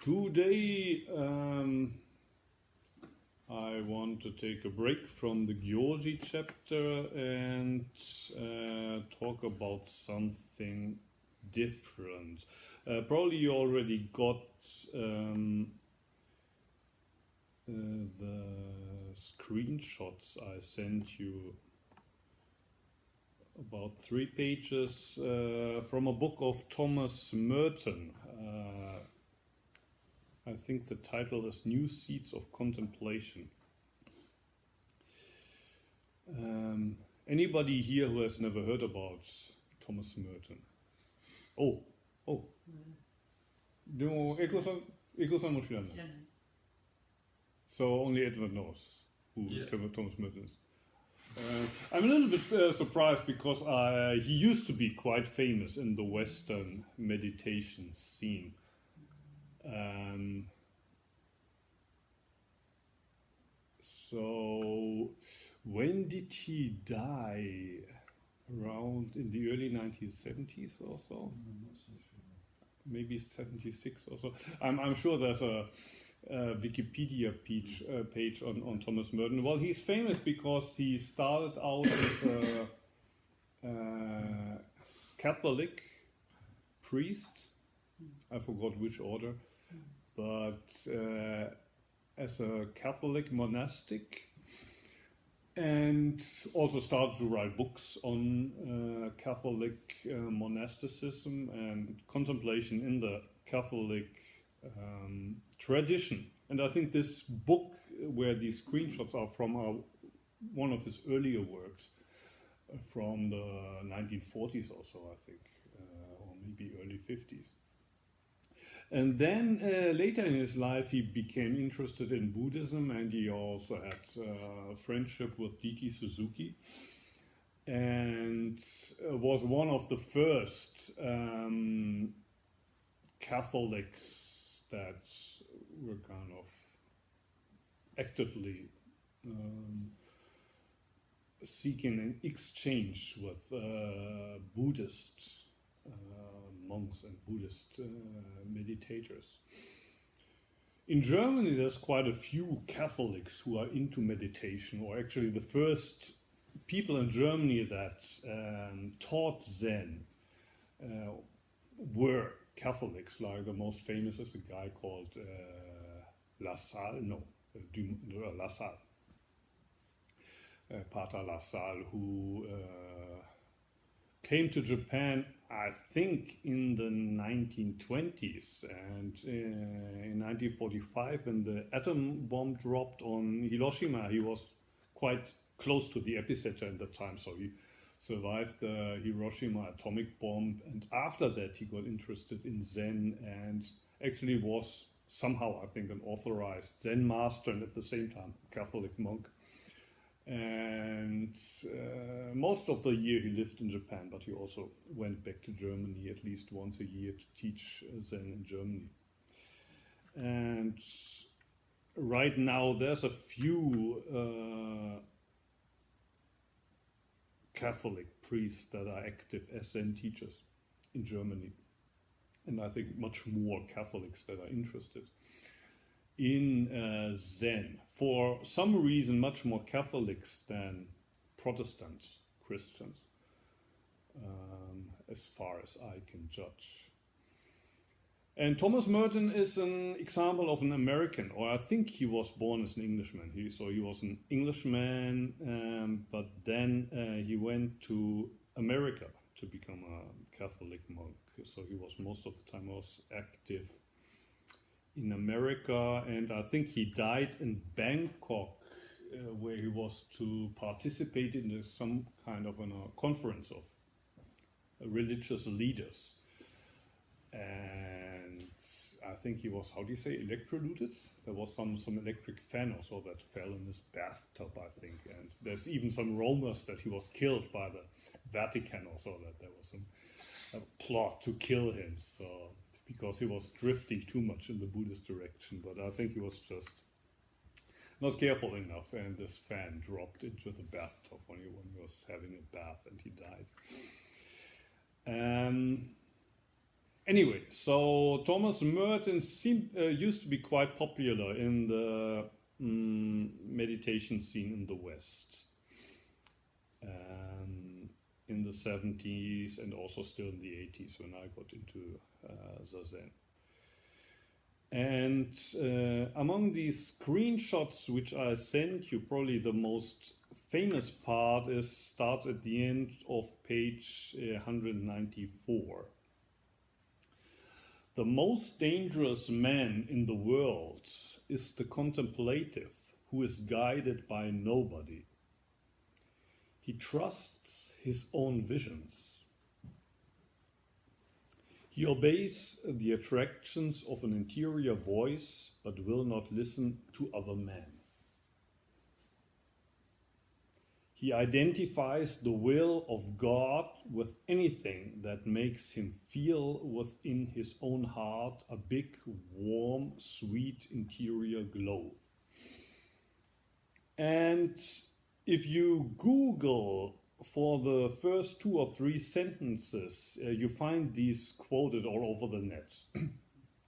Today I want to take a break from the Gyorji chapter and talk about something different. Probably you already got the screenshots I sent you, about 3 pages from a book of Thomas Merton. I think the title is New Seeds of Contemplation. Anybody here who has never heard about Thomas Merton? Oh. So only Edward knows who Thomas Merton is. I'm a little bit surprised because he used to be quite famous in the Western meditation scene. So when did he die? Around in the early 1970s or so? Maybe 76 or so. I'm sure there's a Wikipedia page on Thomas Merton. Well, he's famous because he started out as a Catholic priest. I forgot which order, but as a Catholic monastic, and also started to write books on Catholic monasticism and contemplation in the Catholic tradition. And I think this book, where these screenshots are from, are one of his earlier works from the 1940s or so, I think, or maybe early 50s. And then later in his life, he became interested in Buddhism, and he also had a friendship with D.T. Suzuki, and was one of the first Catholics that were kind of actively seeking an exchange with Buddhists. Monks and Buddhist meditators. In Germany, there's quite a few Catholics who are into meditation, or actually the first people in Germany that taught Zen were Catholics. Like the most famous is a guy called Lassalle. Pater LaSalle, who came to Japan, I think, in the 1920s. And in 1945, when the atom bomb dropped on Hiroshima, he was quite close to the epicenter at the time. So he survived the Hiroshima atomic bomb. And after that, he got interested in Zen and actually was somehow, I think, an authorized Zen master and at the same time Catholic monk. And most of the year he lived in Japan, but he also went back to Germany at least once a year to teach Zen in Germany. And right now there's a few Catholic priests that are active as Zen teachers in Germany. And I think much more Catholics that are interested in Zen. For some reason, much more Catholics than Protestant Christians, as far as I can judge. And Thomas Merton is an example of an American, or I think he was born as an Englishman. So he was an Englishman, but then he went to America to become a Catholic monk. So he was most of the time active in America, and I think he died in Bangkok, where he was to participate in some kind of a conference of religious leaders. And I think he was, how do you say, electrocuted? There was some electric fan or so that fell in his bathtub, I think. And there's even some rumors that he was killed by the Vatican or so, that there was a plot to kill him. So because he was drifting too much in the Buddhist direction, but I think he was just not careful enough, and this fan dropped into the bathtub when he was having a bath, and he died. Anyway, so Thomas Merton used to be quite popular in the meditation scene in the West. In the 70s and also still in the 80s when I got into Zazen. And among these screenshots which I sent you, probably the most famous part starts at the end of page 194. The most dangerous man in the world is the contemplative, who is guided by nobody. He trusts his own visions. He obeys the attractions of an interior voice, but will not listen to other men. He identifies the will of God with anything that makes him feel within his own heart a big, warm, sweet interior glow. And if you Google for the first 2 or 3 sentences, you find these quoted all over the net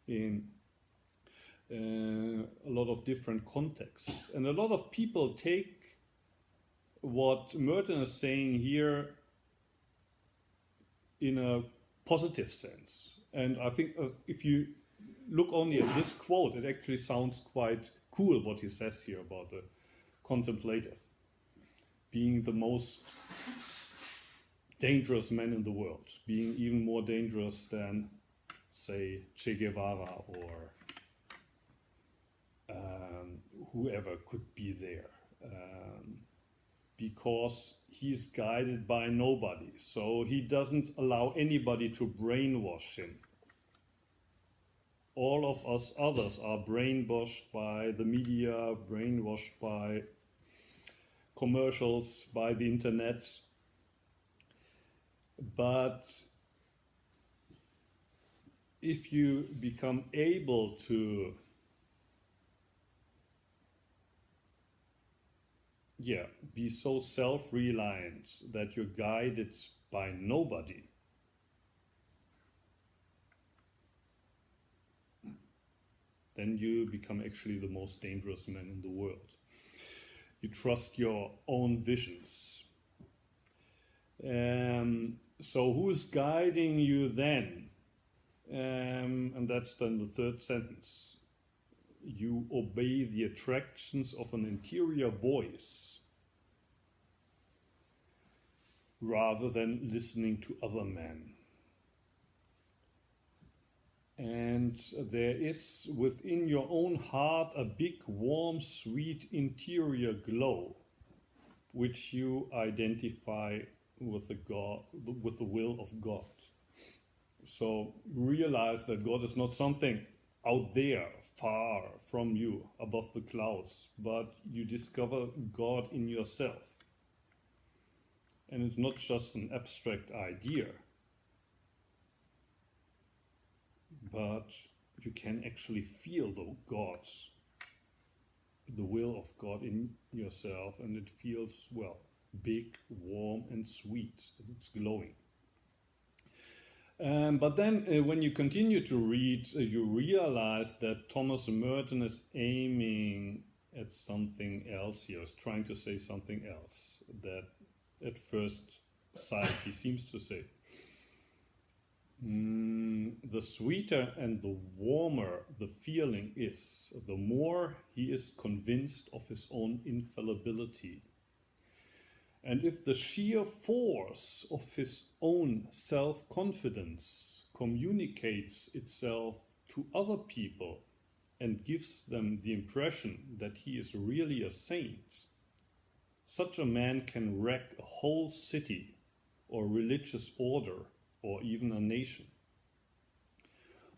in a lot of different contexts. And a lot of people take what Merton is saying here in a positive sense. And I think if you look only at this quote, it actually sounds quite cool what he says here about the contemplative being the most dangerous man in the world, being even more dangerous than, say, Che Guevara or whoever could be there. Because he's guided by nobody, so he doesn't allow anybody to brainwash him. All of us others are brainwashed by the media, brainwashed by commercials, by the internet. But if you become able to be so self-reliant that you're guided by nobody, then you become actually the most dangerous man in the world. You trust your own visions. So who is guiding you then? And that's then the third sentence. You obey the attractions of an interior voice. rather than listening to other men. And there is within your own heart a big, warm, sweet interior glow, which you identify with with the will of God. So realize that God is not something out there, far from you, above the clouds, but you discover God in yourself. And it's not just an abstract idea, but you can actually feel the will of God in yourself, and it feels, well, big, warm, and sweet. It's glowing. But then when you continue to read, you realize that Thomas Merton is aiming at something else here, is trying to say something else that at first sight he seems to say. The sweeter and the warmer the feeling is, the more he is convinced of his own infallibility. And if the sheer force of his own self-confidence communicates itself to other people and gives them the impression that he is really a saint, such a man can wreck a whole city or religious order or even a nation.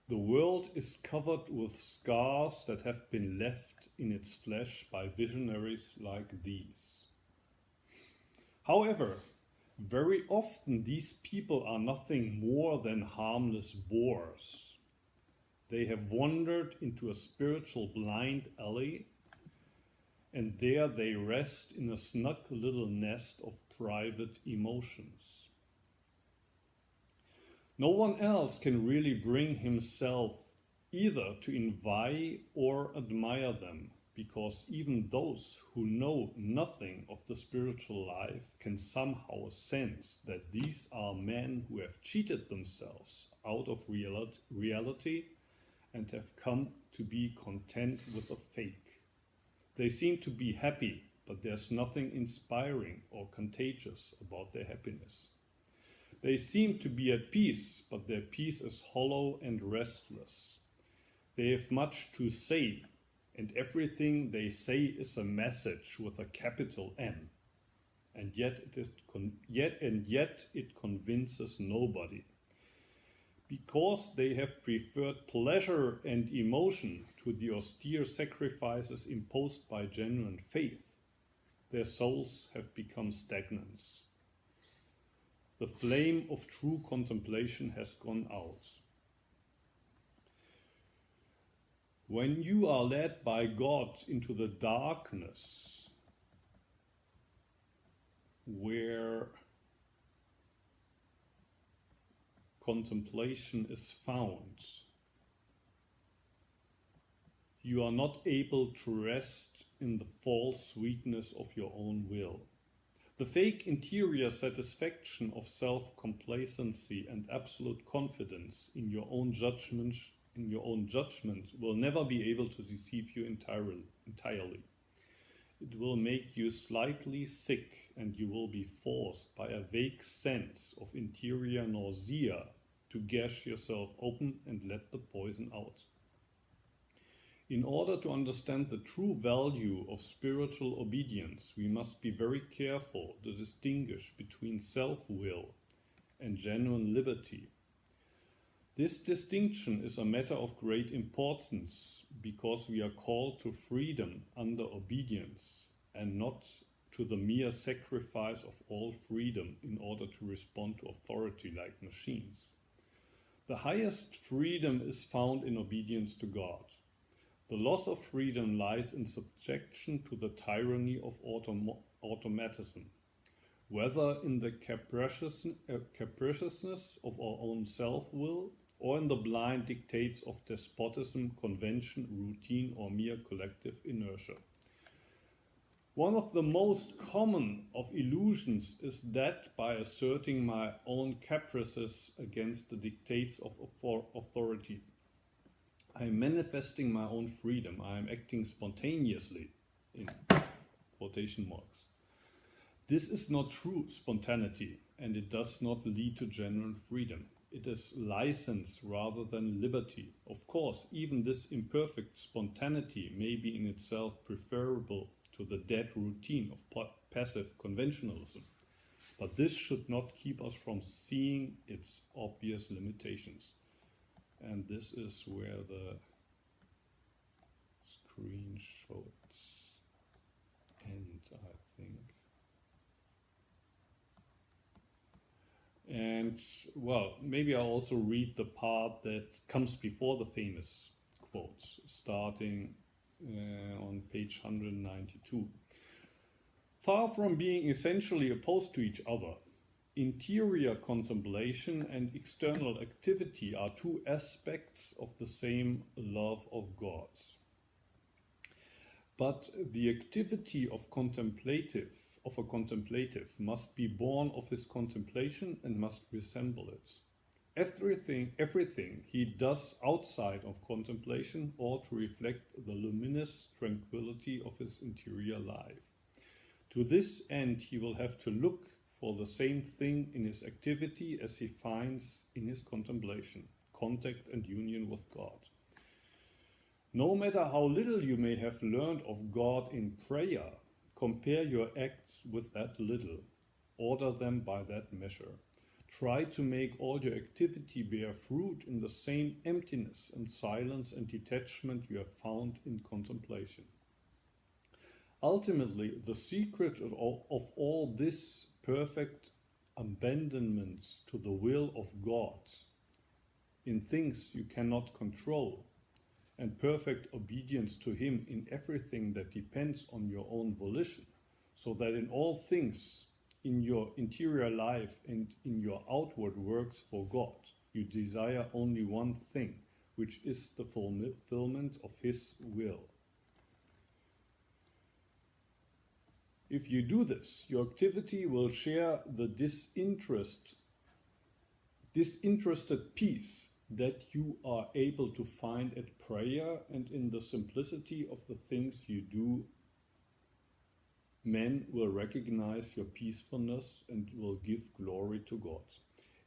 The world is covered with scars that have been left in its flesh by visionaries like these. However, very often these people are nothing more than harmless bores. They have wandered into a spiritual blind alley, and there they rest in a snug little nest of private emotions. No one else can really bring himself either to envy or admire them, because even those who know nothing of the spiritual life can somehow sense that these are men who have cheated themselves out of reality and have come to be content with a fake. They seem to be happy, but there's nothing inspiring or contagious about their happiness. They seem to be at peace, but their peace is hollow and restless. They have much to say, and everything they say is a message with a capital M. And yet it convinces nobody. Because they have preferred pleasure and emotion to the austere sacrifices imposed by genuine faith, their souls have become stagnant. The flame of true contemplation has gone out. When you are led by God into the darkness where contemplation is found, you are not able to rest in the false sweetness of your own will. The fake interior satisfaction of self-complacency and absolute confidence in your own judgment will never be able to deceive you entirely. It will make you slightly sick, and you will be forced by a vague sense of interior nausea to gash yourself open and let the poison out. In order to understand the true value of spiritual obedience, we must be very careful to distinguish between self-will and genuine liberty. This distinction is a matter of great importance because we are called to freedom under obedience and not to the mere sacrifice of all freedom in order to respond to authority like machines. The highest freedom is found in obedience to God. The loss of freedom lies in subjection to the tyranny of automatism, whether in the capriciousness of our own self-will or in the blind dictates of despotism, convention, routine, or mere collective inertia. One of the most common of illusions is that by asserting my own caprices against the dictates of authority, I am manifesting my own freedom. I am acting spontaneously, in quotation marks. This is not true spontaneity. and it does not lead to genuine freedom. It is license rather than liberty. Of course, even this imperfect spontaneity may be in itself preferable to the dead routine of passive conventionalism, but this should not keep us from seeing its obvious limitations. And this is where the screenshots end, I think. And, well, maybe I'll also read the part that comes before the famous quotes, starting on page 192. Far from being essentially opposed to each other, interior contemplation and external activity are two aspects of the same love of God. But the activity of a contemplative must be born of his contemplation and must resemble it. Everything he does outside of contemplation ought to reflect the luminous tranquility of his interior life. To this end, he will have to look for the same thing in his activity as he finds in his contemplation, contact and union with God. No matter how little you may have learned of God in prayer, compare your acts with that little. Order them by that measure. Try to make all your activity bear fruit in the same emptiness and silence and detachment you have found in contemplation. Ultimately, the secret of all this perfect abandonment to the will of God in things you cannot control, and perfect obedience to him in everything that depends on your own volition, so that in all things, in your interior life and in your outward works for God, you desire only one thing, which is the fulfillment of his will. If you do this, your activity will share the disinterested peace that you are able to find at prayer, and in the simplicity of the things you do, men will recognize your peacefulness and will give glory to God.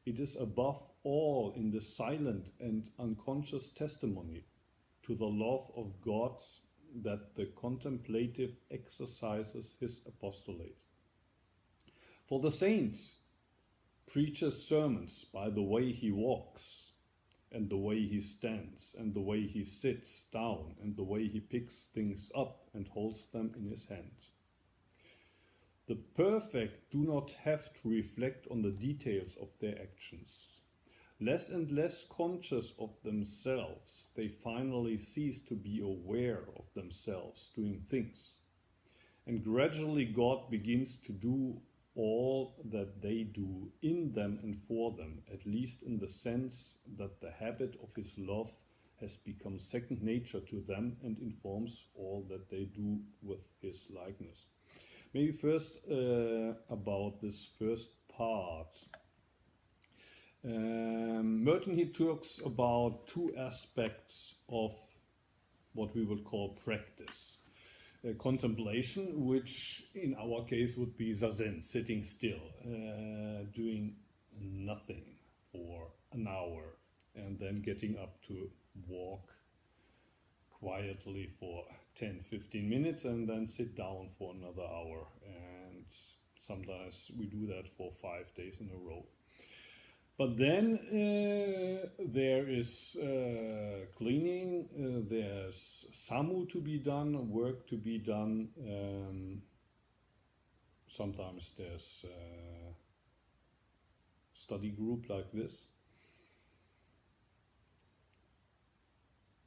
It is above all in the silent and unconscious testimony to the love of God that the contemplative exercises his apostolate. For the saint preaches sermons by the way he walks, and the way he stands, and the way he sits down, and the way he picks things up and holds them in his hand. The perfect do not have to reflect on the details of their actions. Less and less conscious of themselves, they finally cease to be aware of themselves doing things. And gradually God begins to do all that they do in them and for them, at least in the sense that the habit of his love has become second nature to them and informs all that they do with his likeness. Maybe first about this first part. Merton, he talks about two aspects of what we would call practice. Contemplation, which in our case would be zazen, sitting still, doing nothing for an hour, and then getting up to walk quietly for 10-15 minutes and then sit down for another hour. And sometimes we do that for 5 days in a row. But then there is cleaning, there's samu to be done, work to be done. Sometimes there's a study group like this.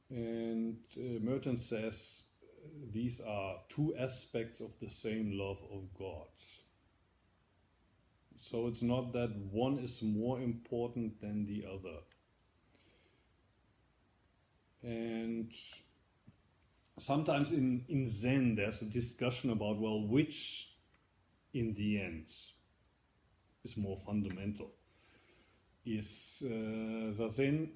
And Merton says these are two aspects of the same love of God. So it's not that one is more important than the other. And sometimes in Zen there's a discussion about, well, which in the end is more fundamental. Is Zazen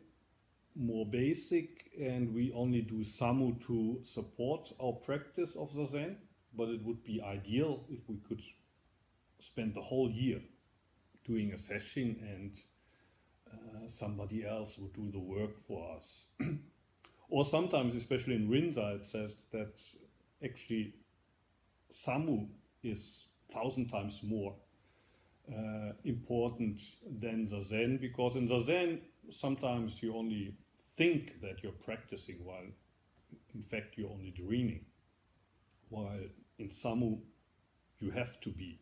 more basic and we only do Samu to support our practice of Zazen? But it would be ideal if we could spend the whole year doing a session and somebody else would do the work for us. Or sometimes, especially in Rinzai, it says that actually Samu is 1,000 times more important than Zazen, because in Zazen sometimes you only think that you're practicing while in fact you're only dreaming, while in Samu you have to be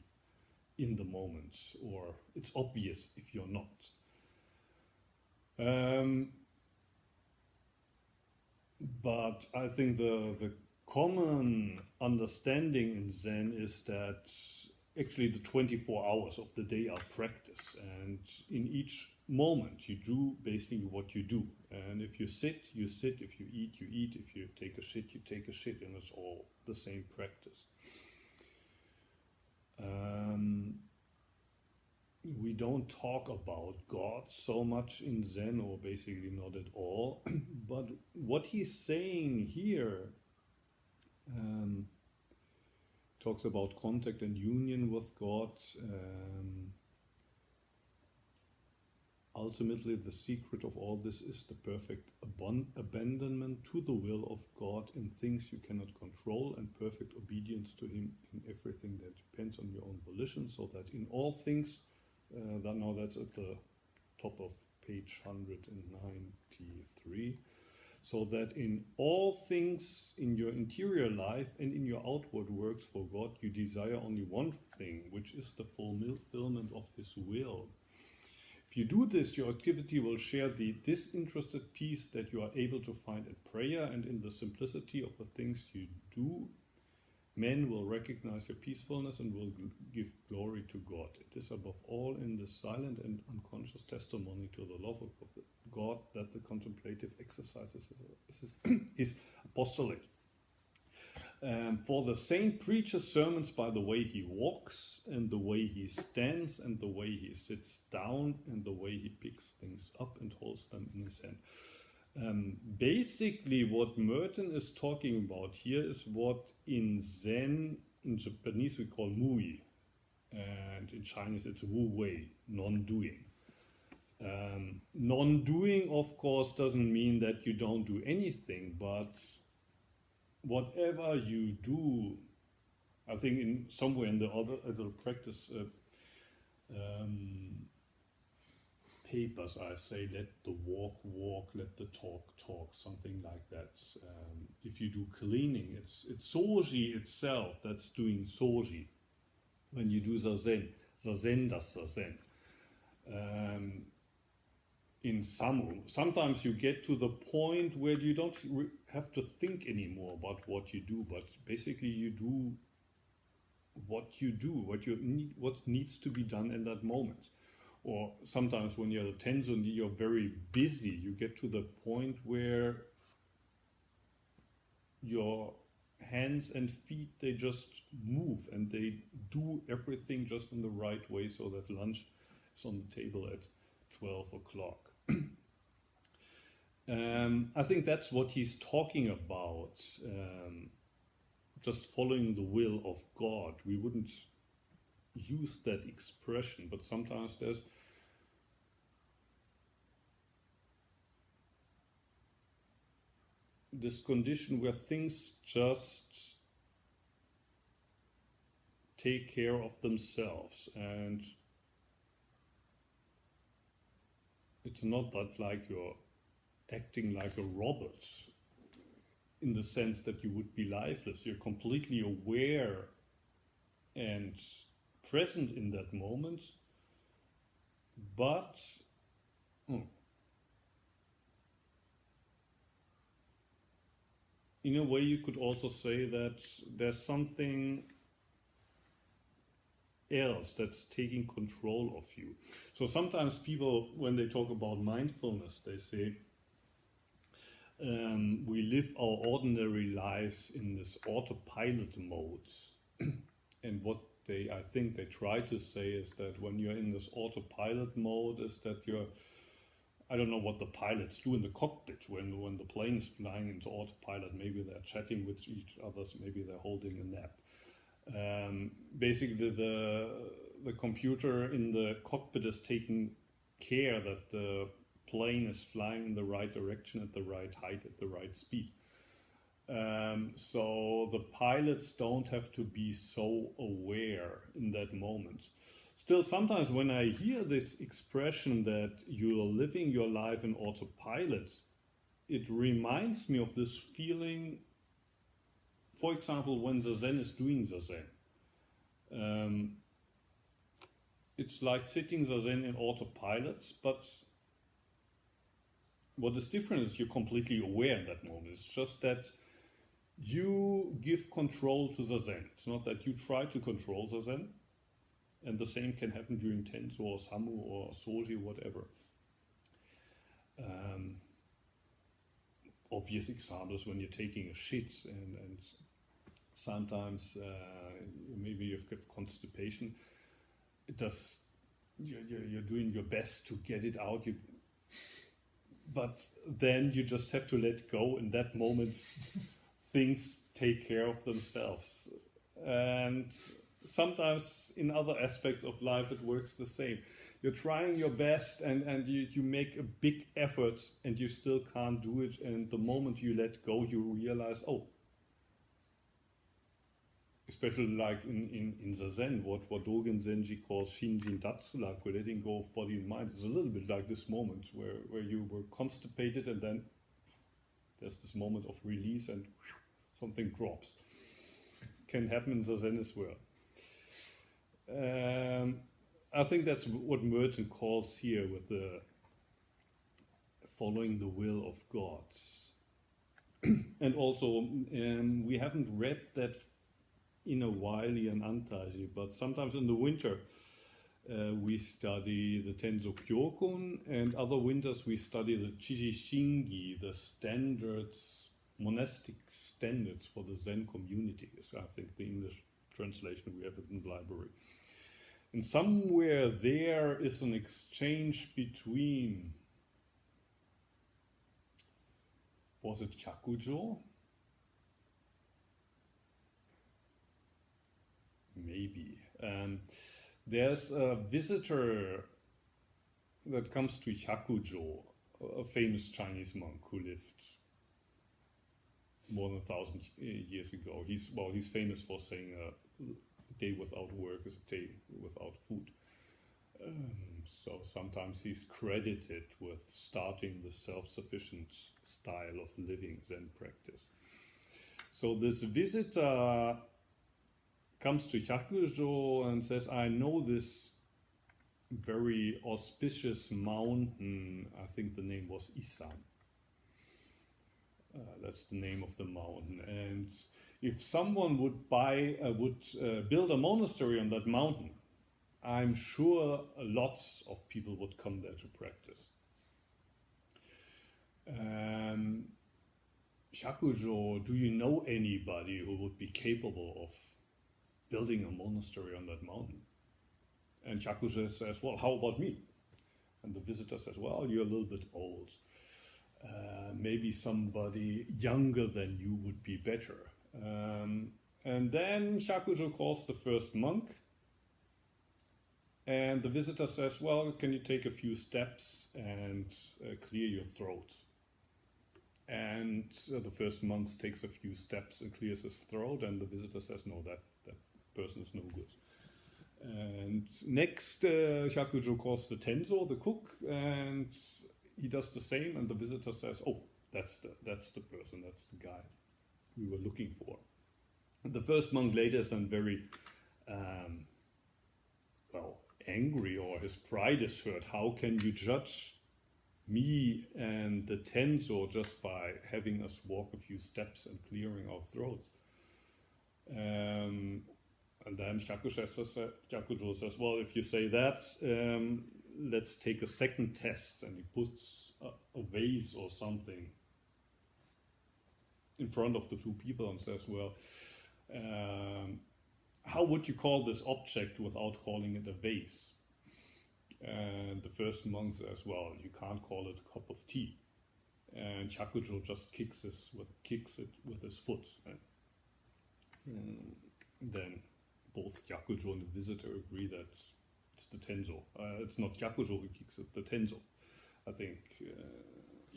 in the moment, or it's obvious if you're not. But I think the common understanding in Zen is that actually the 24 hours of the day are practice, and in each moment you do basically what you do. And if you sit, you sit. If you eat, you eat. If you take a shit, you take a shit, and it's all the same practice. We don't talk about God so much in Zen, or basically not at all. But what he's saying here talks about contact and union with God. Ultimately, the secret of all this is the perfect abandonment to the will of God in things you cannot control, and perfect obedience to Him in everything that depends on your own volition, so that in all things, that's at the top of page 193, so that in all things in your interior life and in your outward works for God, you desire only one thing, which is the fulfillment of His will. If you do this, your activity will share the disinterested peace that you are able to find at prayer, and in the simplicity of the things you do, men will recognize your peacefulness and will give glory to God. It is above all in the silent and unconscious testimony to the love of God that the contemplative exercises his apostolate. For the saint preaches sermons by the way he walks, and the way he stands, and the way he sits down, and the way he picks things up and holds them in his hand. Basically, what Merton is talking about here is what in Zen, in Japanese, we call mui, and in Chinese it's wu wei, non-doing. Non-doing, of course, doesn't mean that you don't do anything, but whatever you do, I think in somewhere in the other practice papers, I say, let the walk walk, let the talk talk, something like that. If you do cleaning, it's soji itself that's doing soji. When you do zazen, zazen does zazen. In Samu, sometimes you get to the point where you don't have to think anymore about what you do, but basically you do what you do, what needs to be done in that moment. Or sometimes when you're tense and you're very busy, you get to the point where your hands and feet, they just move and they do everything just in the right way, so that lunch is on the table at 12 o'clock. I think that's what he's talking about, just following the will of God. We wouldn't use that expression, but sometimes there's this condition where things just take care of themselves, and it's not that like you're acting like a robot in the sense that you would be lifeless. You're completely aware and present in that moment, but in a way you could also say that there's something else that's taking control of you. So sometimes people, when they talk about mindfulness, they say we live our ordinary lives in this autopilot mode. And what I think they try to say is that when you're in this autopilot mode, is that you're, I don't know what the pilots do in the cockpit when the plane is flying into autopilot. Maybe they're chatting with each other, maybe they're holding a nap. Basically, the computer in the cockpit is taking care that the plane is flying in the right direction at the right height at the right speed. So the pilots don't have to be so aware in that moment. Still, sometimes when I hear this expression that you're living your life in autopilot, it reminds me of this feeling, for example, when the Zen is doing the Zen. It's like sitting the Zen in autopilot, but what is different is you're completely aware in that moment. It's just that you give control to the Zen. It's not that you try to control the Zen. And the same can happen during Tenzo or Samu or Soji, whatever. Obvious examples when you're taking a shit and sometimes maybe you've got constipation. You're doing your best to get it out. But then you just have to let go. In that moment, things take care of themselves. And sometimes in other aspects of life, it works the same. You're trying your best and you make a big effort and you still can't do it. And the moment you let go, you realize, oh, especially like in the Zen, what Dogen Zenji calls Shinjin Datsu, like letting go of body and mind, is a little bit like this moment where you were constipated and then there's this moment of release and something drops. Can happen in the Zen as well. I think that's what Merton calls here with the following the will of God. And also, we haven't read that in a while in Antaiji, but sometimes in the winter we study the Tenzo Kyokun, and other winters we study the Chiji Shingi, the standards, monastic standards for the Zen community, is I think the English translation we have it in the library. And somewhere there is an exchange between, was it Chakujo? Maybe. There's a visitor that comes to Hyakujo, a famous Chinese monk who lived more than 1,000 years ago. He's famous for saying a day without work is a day without food. So sometimes he's credited with starting the self-sufficient style of living Zen practice. So this visitor comes to Hyakujo and says, I know this very auspicious mountain. I think the name was Isan. That's the name of the mountain. And if someone would build a monastery on that mountain, I'm sure lots of people would come there to practice. Hyakujo, do you know anybody who would be capable of building a monastery on that mountain? And Hyakujo says, well, how about me? And the visitor says, well, you're a little bit old. Maybe somebody younger than you would be better. And then Hyakujo calls the first monk. And the visitor says, well, can you take a few steps and clear your throat? And the first monk takes a few steps and clears his throat. And the visitor says, no, that person is no good. And next, Hyakujo calls the Tenzo, the cook, and he does the same. And the visitor says, oh, that's the person, that's the guy we were looking for. And the first monk later is then very, angry, or his pride is hurt. How can you judge me and the Tenzo just by having us walk a few steps and clearing our throats? And then Hyakujo says, well, if you say that, let's take a second test. And he puts a vase or something in front of the two people and says, well, how would you call this object without calling it a vase? And the first monk says, well, you can't call it a cup of tea. And Hyakujo just kicks it with his foot. And then both Yakujo and the visitor agree that it's the Tenzo. It's not Yakujo who kicks it, the Tenzo. I think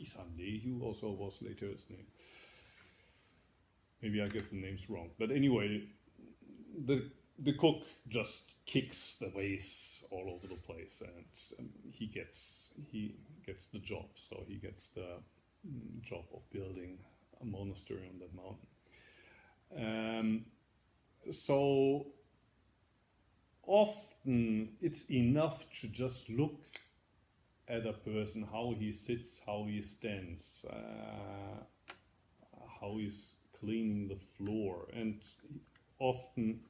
Isandeyu also was later his name. Maybe I get the names wrong. But anyway, the cook just kicks the vase all over the place, and he gets the job. So he gets the job of building a monastery on that mountain. So often it's enough to just look at a person, how he sits, how he stands, how he's cleaning the floor, and often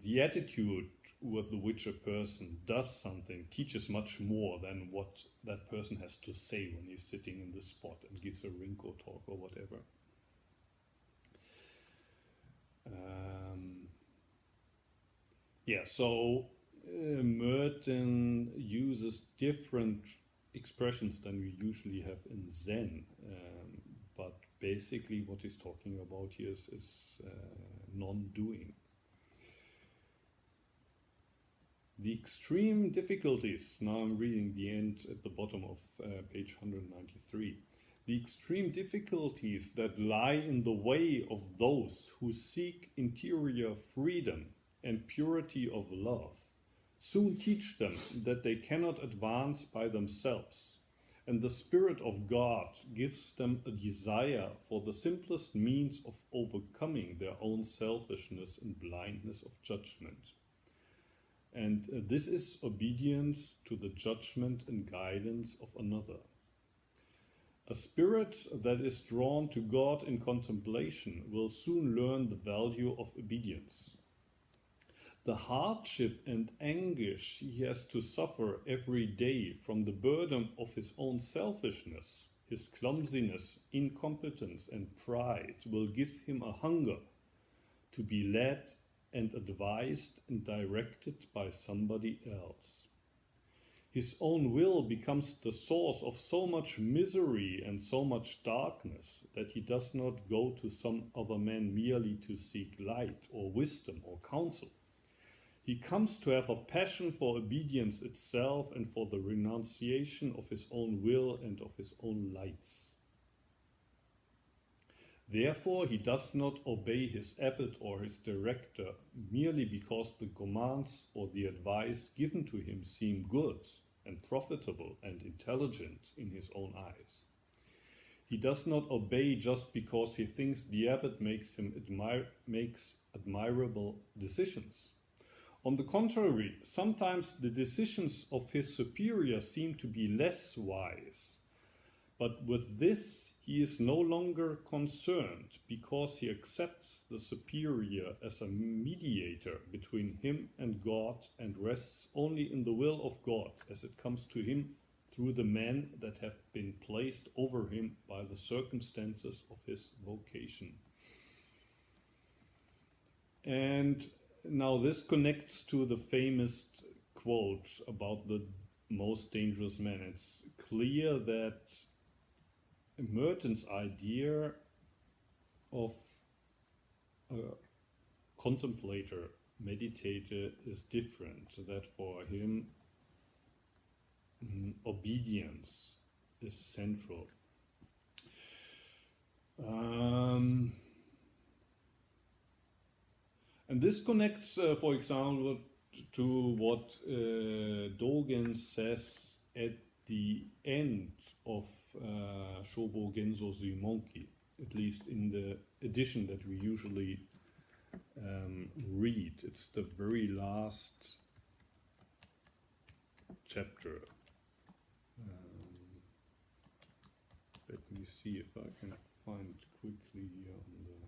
the attitude with which a person does something teaches much more than what that person has to say when he's sitting in the spot and gives a Rinko talk or whatever. So Merton uses different expressions than we usually have in Zen, but basically what he's talking about here is non-doing. The extreme difficulties, now I'm reading the end at the bottom of page 193. The extreme difficulties that lie in the way of those who seek interior freedom and purity of love soon teach them that they cannot advance by themselves, and the Spirit of God gives them a desire for the simplest means of overcoming their own selfishness and blindness of judgment. And this is obedience to the judgment and guidance of another. A spirit that is drawn to God in contemplation will soon learn the value of obedience. The hardship and anguish he has to suffer every day from the burden of his own selfishness, his clumsiness, incompetence, and pride will give him a hunger to be led and advised and directed by somebody else. His own will becomes the source of so much misery and so much darkness that he does not go to some other man merely to seek light or wisdom or counsel. He comes to have a passion for obedience itself and for the renunciation of his own will and of his own lights. Therefore, he does not obey his abbot or his director merely because the commands or the advice given to him seem good and profitable and intelligent in his own eyes. He does not obey just because he thinks the abbot makes admirable decisions. On the contrary, sometimes the decisions of his superior seem to be less wise. But with this, he is no longer concerned because he accepts the superior as a mediator between him and God and rests only in the will of God as it comes to him through the men that have been placed over him by the circumstances of his vocation. And now this connects to the famous quote about the most dangerous man. It's clear that Merton's idea of a contemplator, meditator is different. That for him, obedience is central. And this connects, for example, to what Dogen says at the end of Shobo Genzo Zuimonki, at least in the edition that we usually read. It's the very last chapter. Let me see if I can find it quickly on the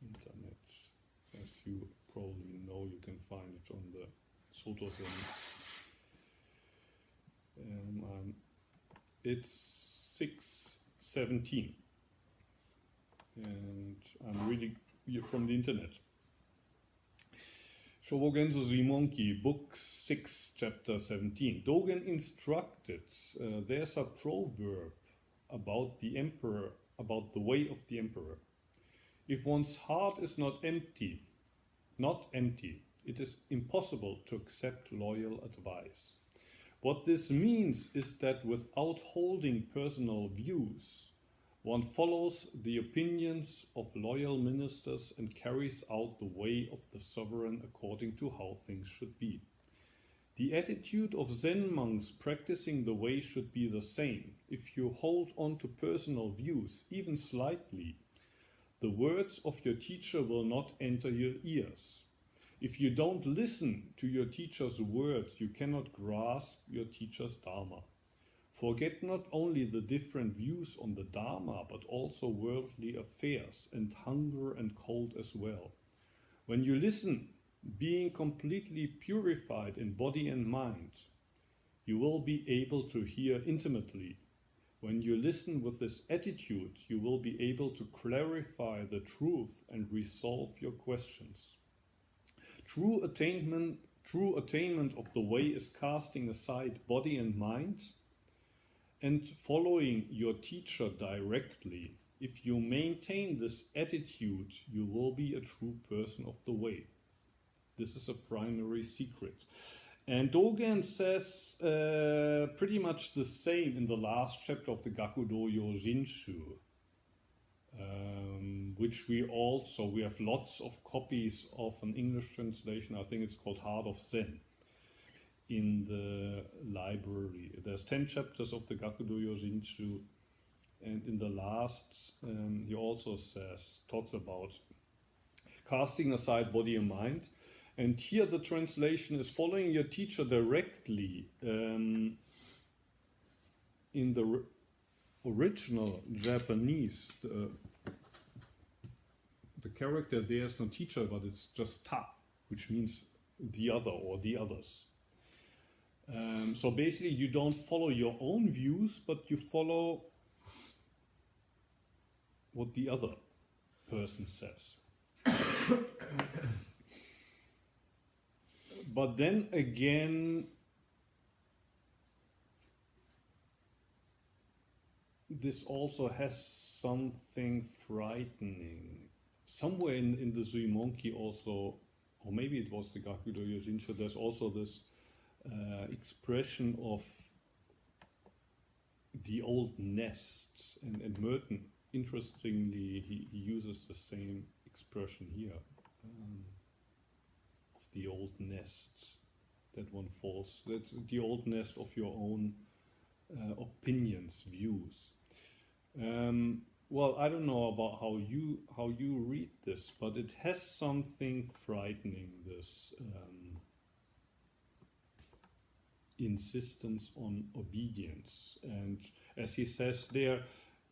internet. As you probably know, you can find it on the Soto Zen. It's 6:17, and I'm reading here from the internet. Shobogenzo Zuimonki, Book 6, Chapter 17. Dogen instructed, there's a proverb about the emperor, about the way of the emperor. If one's heart is not empty, it is impossible to accept loyal advice. What this means is that without holding personal views, one follows the opinions of loyal ministers and carries out the way of the sovereign according to how things should be. The attitude of Zen monks practicing the way should be the same. If you hold on to personal views, even slightly, the words of your teacher will not enter your ears. If you don't listen to your teacher's words, you cannot grasp your teacher's Dharma. Forget not only the different views on the Dharma, but also worldly affairs and hunger and cold as well. When you listen, being completely purified in body and mind, you will be able to hear intimately. When you listen with this attitude, you will be able to clarify the truth and resolve your questions. True attainment of the way is casting aside body and mind and following your teacher directly. If you maintain this attitude, you will be a true person of the way. This is a primary secret. And Dogen says pretty much the same in the last chapter of the Gakudo Jinshu, which we have lots of copies of an English translation. I think it's called Heart of Zen in the library. There's 10 chapters of the Gakudo Jinshu, and in the last he also talks about casting aside body and mind. And here the translation is following your teacher directly. In the original Japanese, the character there is no teacher, but it's just ta, which means the other or the others. So basically you don't follow your own views, but you follow what the other person says. But then again, this also has something frightening. Somewhere in the Zuimonki also, or maybe it was the Gakudo Jinshu, there's also this expression of the old nest. And Merton, interestingly, he uses the same expression here. The old nest that one falls. That's the old nest of your own opinions, views. Well, I don't know about how you read this, but it has something frightening. This insistence on obedience, and as he says there,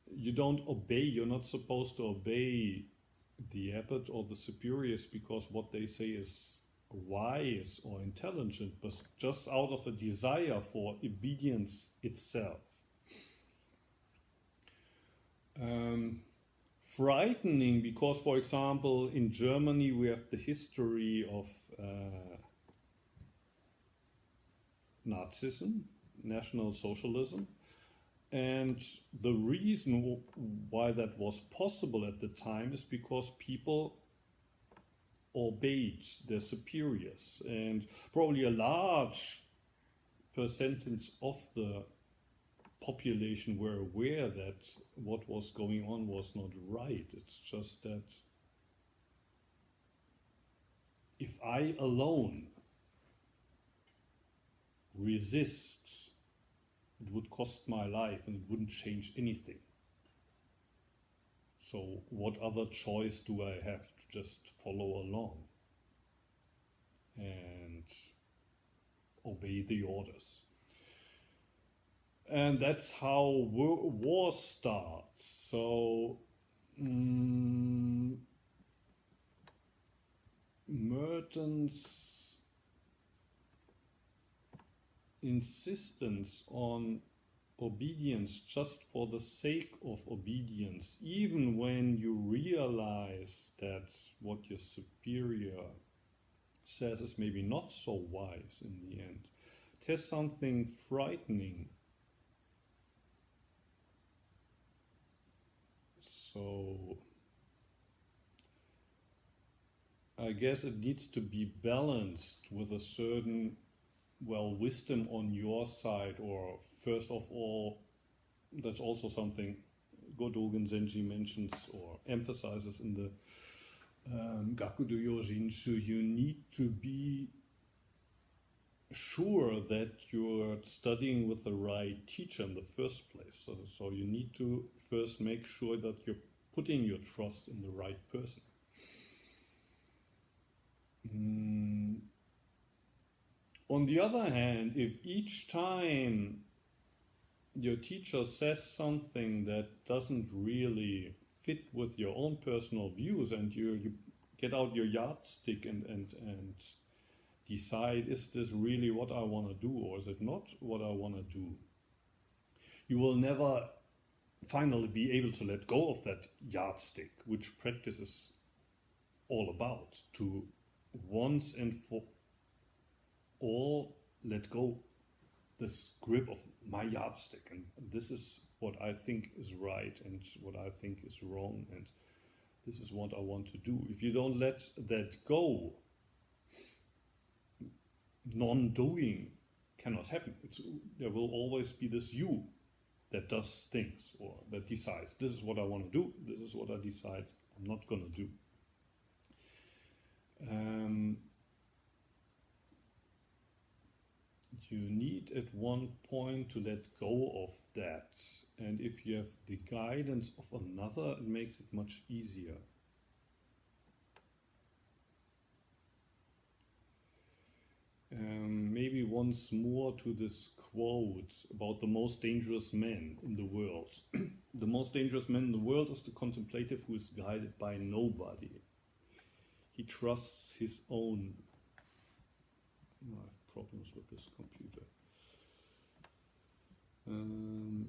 you don't obey. You're not supposed to obey the abbot or the superiors because what they say is wise or intelligent, but just out of a desire for obedience itself. Frightening because, for example, in Germany we have the history of Nazism, National Socialism, and the reason why that was possible at the time is because people obeyed their superiors, and probably a large percentage of the population were aware that what was going on was not right. It's just that if I alone resist, it would cost my life and it wouldn't change anything. So what other choice do I have to just follow along and obey the orders? And that's how war starts. So Merton's insistence on obedience just for the sake of obedience, even when you realize that what your superior says is maybe not so wise in the end, it has something frightening. So I guess it needs to be balanced with a certain, well, wisdom on your side, or first of all, that's also something Godogen Zenji mentions or emphasizes in the Gakudo Yojinsu. You need to be sure that you're studying with the right teacher in the first place. So you need to first make sure that you're putting your trust in the right person. On the other hand, if each time your teacher says something that doesn't really fit with your own personal views, and you get out your yardstick and decide, is this really what I want to do, or is it not what I want to do, you will never finally be able to let go of that yardstick, which practice is all about, to once and for all let go this grip of my yardstick, and this is what I think is right and what I think is wrong, and this is what I want to do. If you don't let that go, non-doing cannot happen. There will always be this you that does things or that decides, this is what I want to do, this is what I decide I'm not going to do. You need at one point to let go of that, and if you have the guidance of another, it makes it much easier. Maybe once more to this quote about the most dangerous man in the world. The most dangerous man in the world is the contemplative who is guided by nobody. He trusts his own... I have problems with this computer.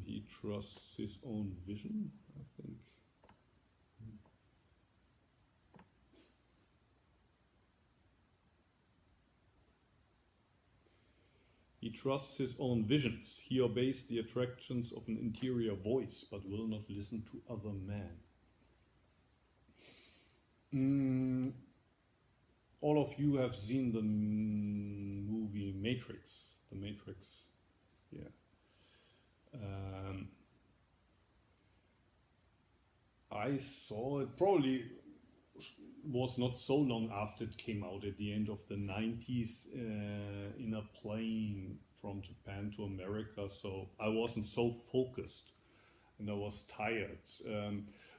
He trusts his own vision, I think. He trusts his own visions. He obeys the attractions of an interior voice, but will not listen to other men. All of you have seen the movie Matrix. The Matrix, yeah. I saw it, probably was not so long after it came out, at the end of the 90s, in a plane from Japan to America, so I wasn't so focused and I was tired.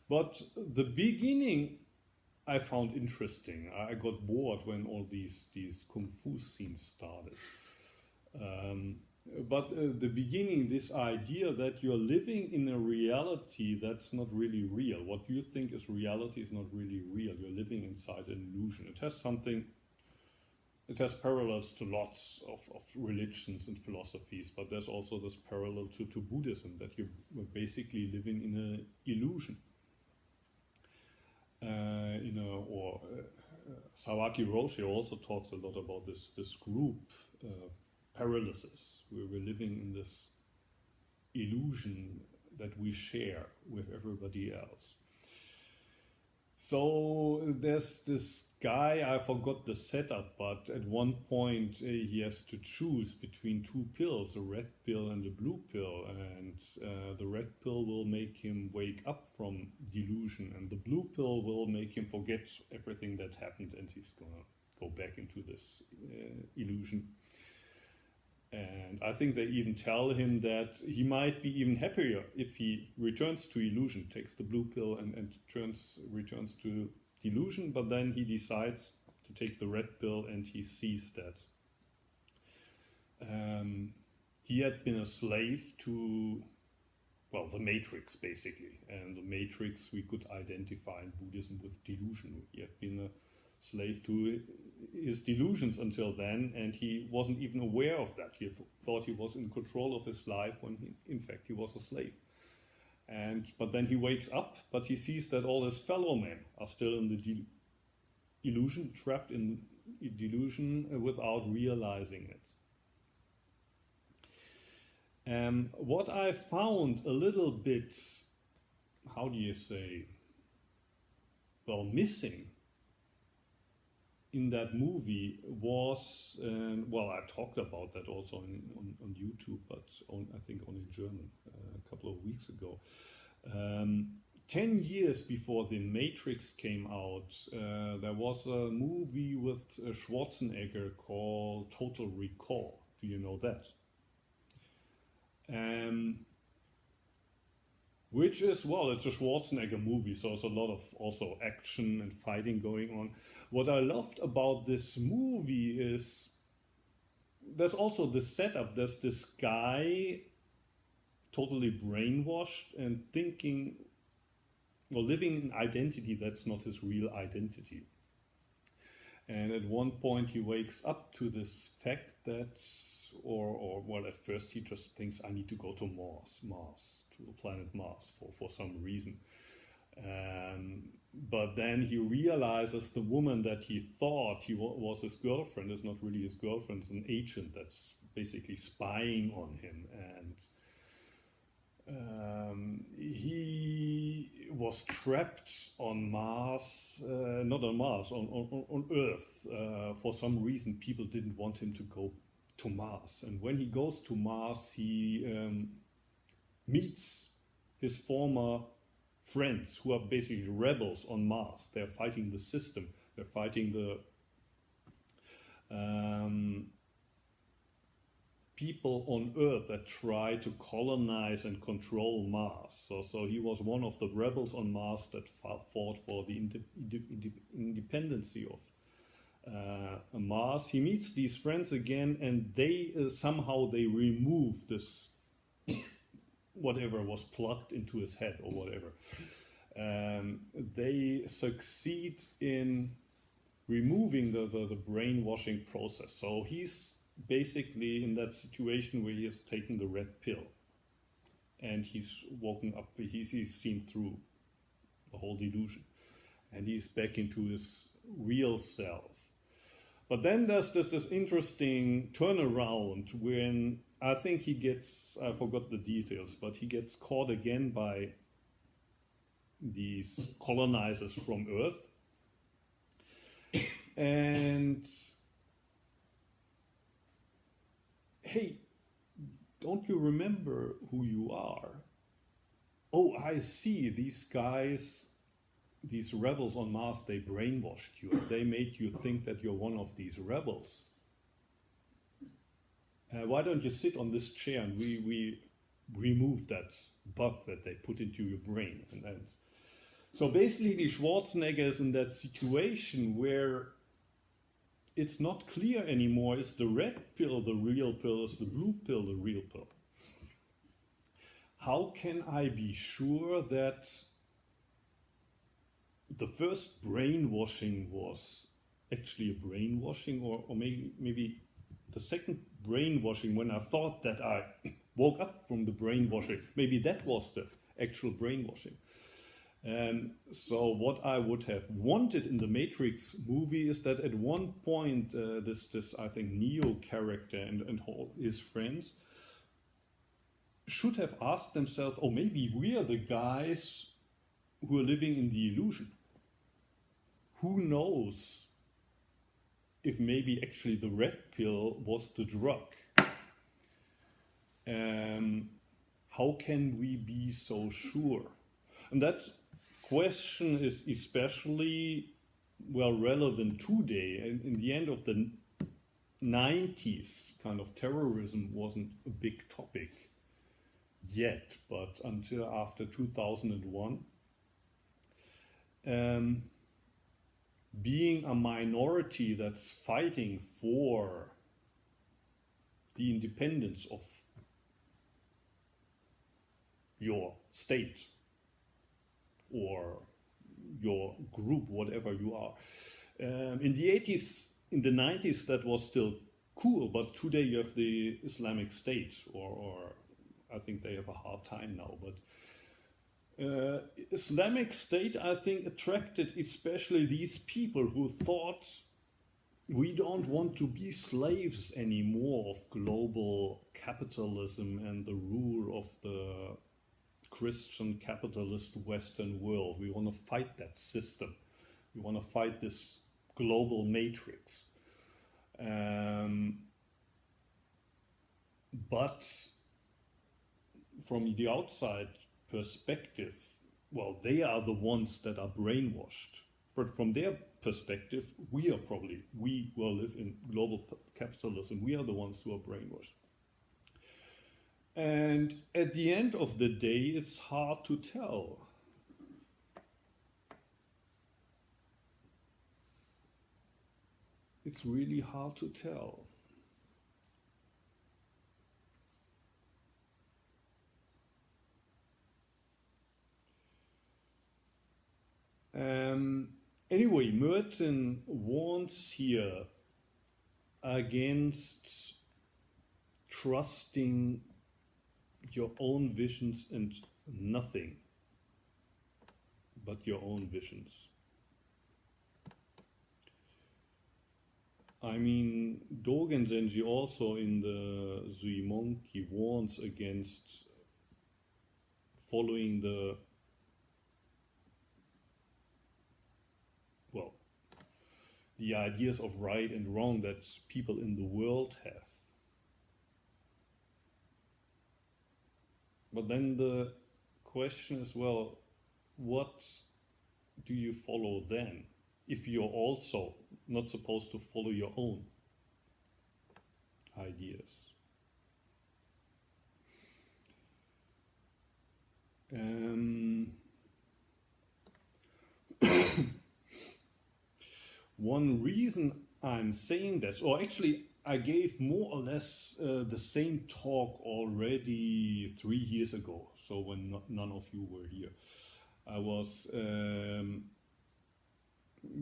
But the beginning I found interesting. I got bored when all these kung fu scenes started. But the beginning, this idea that you're living in a reality that's not really real. What you think is reality is not really real. You're living inside an illusion. It has something, it has parallels to lots of religions and philosophies, but there's also this parallel to Buddhism, that you're basically living in an illusion. Sawaki Roshi also talks a lot about this group paralysis, where we're living in this illusion that we share with everybody else. So there's this guy, I forgot the setup, but at one point he has to choose between two pills, a red pill and a blue pill, and the red pill will make him wake up from delusion, and the blue pill will make him forget everything that happened, and he's gonna go back into this illusion. And I think they even tell him that he might be even happier if he returns to illusion, takes the blue pill and returns to delusion, but then he decides to take the red pill, and he sees that he had been a slave to, well, the Matrix, basically. And the Matrix we could identify in Buddhism with delusion. He had been a slave to his delusions until then, and he wasn't even aware of that. He thought he was in control of his life when in fact he was a slave. But then he wakes up, but he sees that all his fellow men are still in the illusion, trapped in delusion without realizing it. What I found a little bit, how do you say, well, missing in that movie was, well, I talked about that also on YouTube, but I think only in German a couple of weeks ago. 10 years before The Matrix came out, there was a movie with Schwarzenegger called Total Recall. Do you know that? Which is, well, it's a Schwarzenegger movie, so there's a lot of also action and fighting going on. What I loved about this movie is there's also this setup. There's this guy totally brainwashed and thinking, well, living an identity that's not his real identity. And at one point he wakes up to this fact that, or well, at first he just thinks, I need to go to Mars, to the planet Mars for some reason. But then he realizes the woman that he thought was his girlfriend is not really his girlfriend, it's an agent that's basically spying on him. And he was trapped on Mars, not on Mars, on Earth. For some reason, people didn't want him to go to Mars. And when he goes to Mars, he meets his former friends who are basically rebels on Mars. They're fighting the system. They're fighting the people on Earth that try to colonize and control Mars. So he was one of the rebels on Mars that fought for the independency of Mars. He meets these friends again, and they somehow they remove this whatever was plugged into his head or whatever. They succeed in removing the brainwashing process. So he's basically in that situation where he has taken the red pill and he's woken up, he's seen through the whole delusion and he's back into his real self. But then there's this interesting turnaround when I think he gets, I forgot the details, but he gets caught again by these colonizers from Earth. And hey, don't you remember who you are? Oh, I see, these guys, these rebels on Mars, they brainwashed you. They made you think that you're one of these rebels. Why don't you sit on this chair and we remove that bug that they put into your brain? And then, so basically Schwarzenegger is in that situation where it's not clear anymore, is the red pill the real pill, is the blue pill the real pill? How can I be sure that the first brainwashing was actually a brainwashing, or maybe the second brainwashing, when I thought that I woke up from the brainwashing, maybe that was the actual brainwashing. So what I would have wanted in the Matrix movie is that at one point this I think Neo character and all his friends should have asked themselves, oh, maybe we are the guys who are living in the illusion. Who knows if maybe actually the red pill was the drug? How can we be so sure? And that question is especially well relevant today. And in the end of the 90s, kind of terrorism wasn't a big topic yet, but until after 2001, being a minority that's fighting for the independence of your state or your group, whatever you are. In the 80s, in the 90s, that was still cool, but today you have the Islamic State, or I think they have a hard time now, but Islamic State, I think, attracted especially these people who thought we don't want to be slaves anymore of global capitalism and the rule of the Christian capitalist Western world. We want to fight that system. We want to fight this global matrix. But from the outside perspective, well, they are the ones that are brainwashed. But from their perspective, we will live in global capitalism, we are the ones who are brainwashed. And at the end of the day, it's hard to tell. It's really hard to tell. Anyway, Merton warns here against trusting your own visions and nothing but your own visions. I mean, Dogen Zenji also in the Zuimonki warns against following the, well, the ideas of right and wrong that people in the world have. But then the question is, well, what do you follow then? If you're also not supposed to follow your own ideas. One reason I'm saying that, or actually I gave more or less the same talk already 3 years ago, so when none of you were here. I was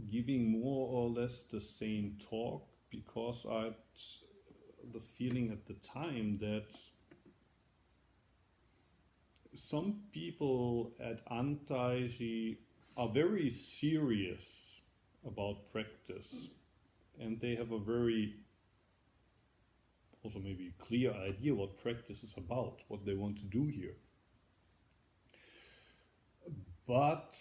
giving more or less the same talk because I had the feeling at the time that some people at Antaiji are very serious about practice, and they have a very also maybe clear idea what practice is about, what they want to do here. But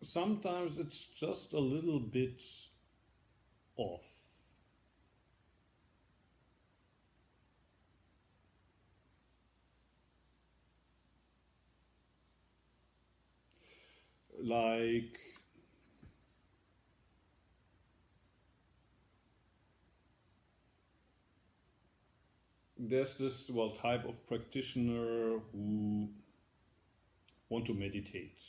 sometimes it's just a little bit off. Like there's this type of practitioner who want to meditate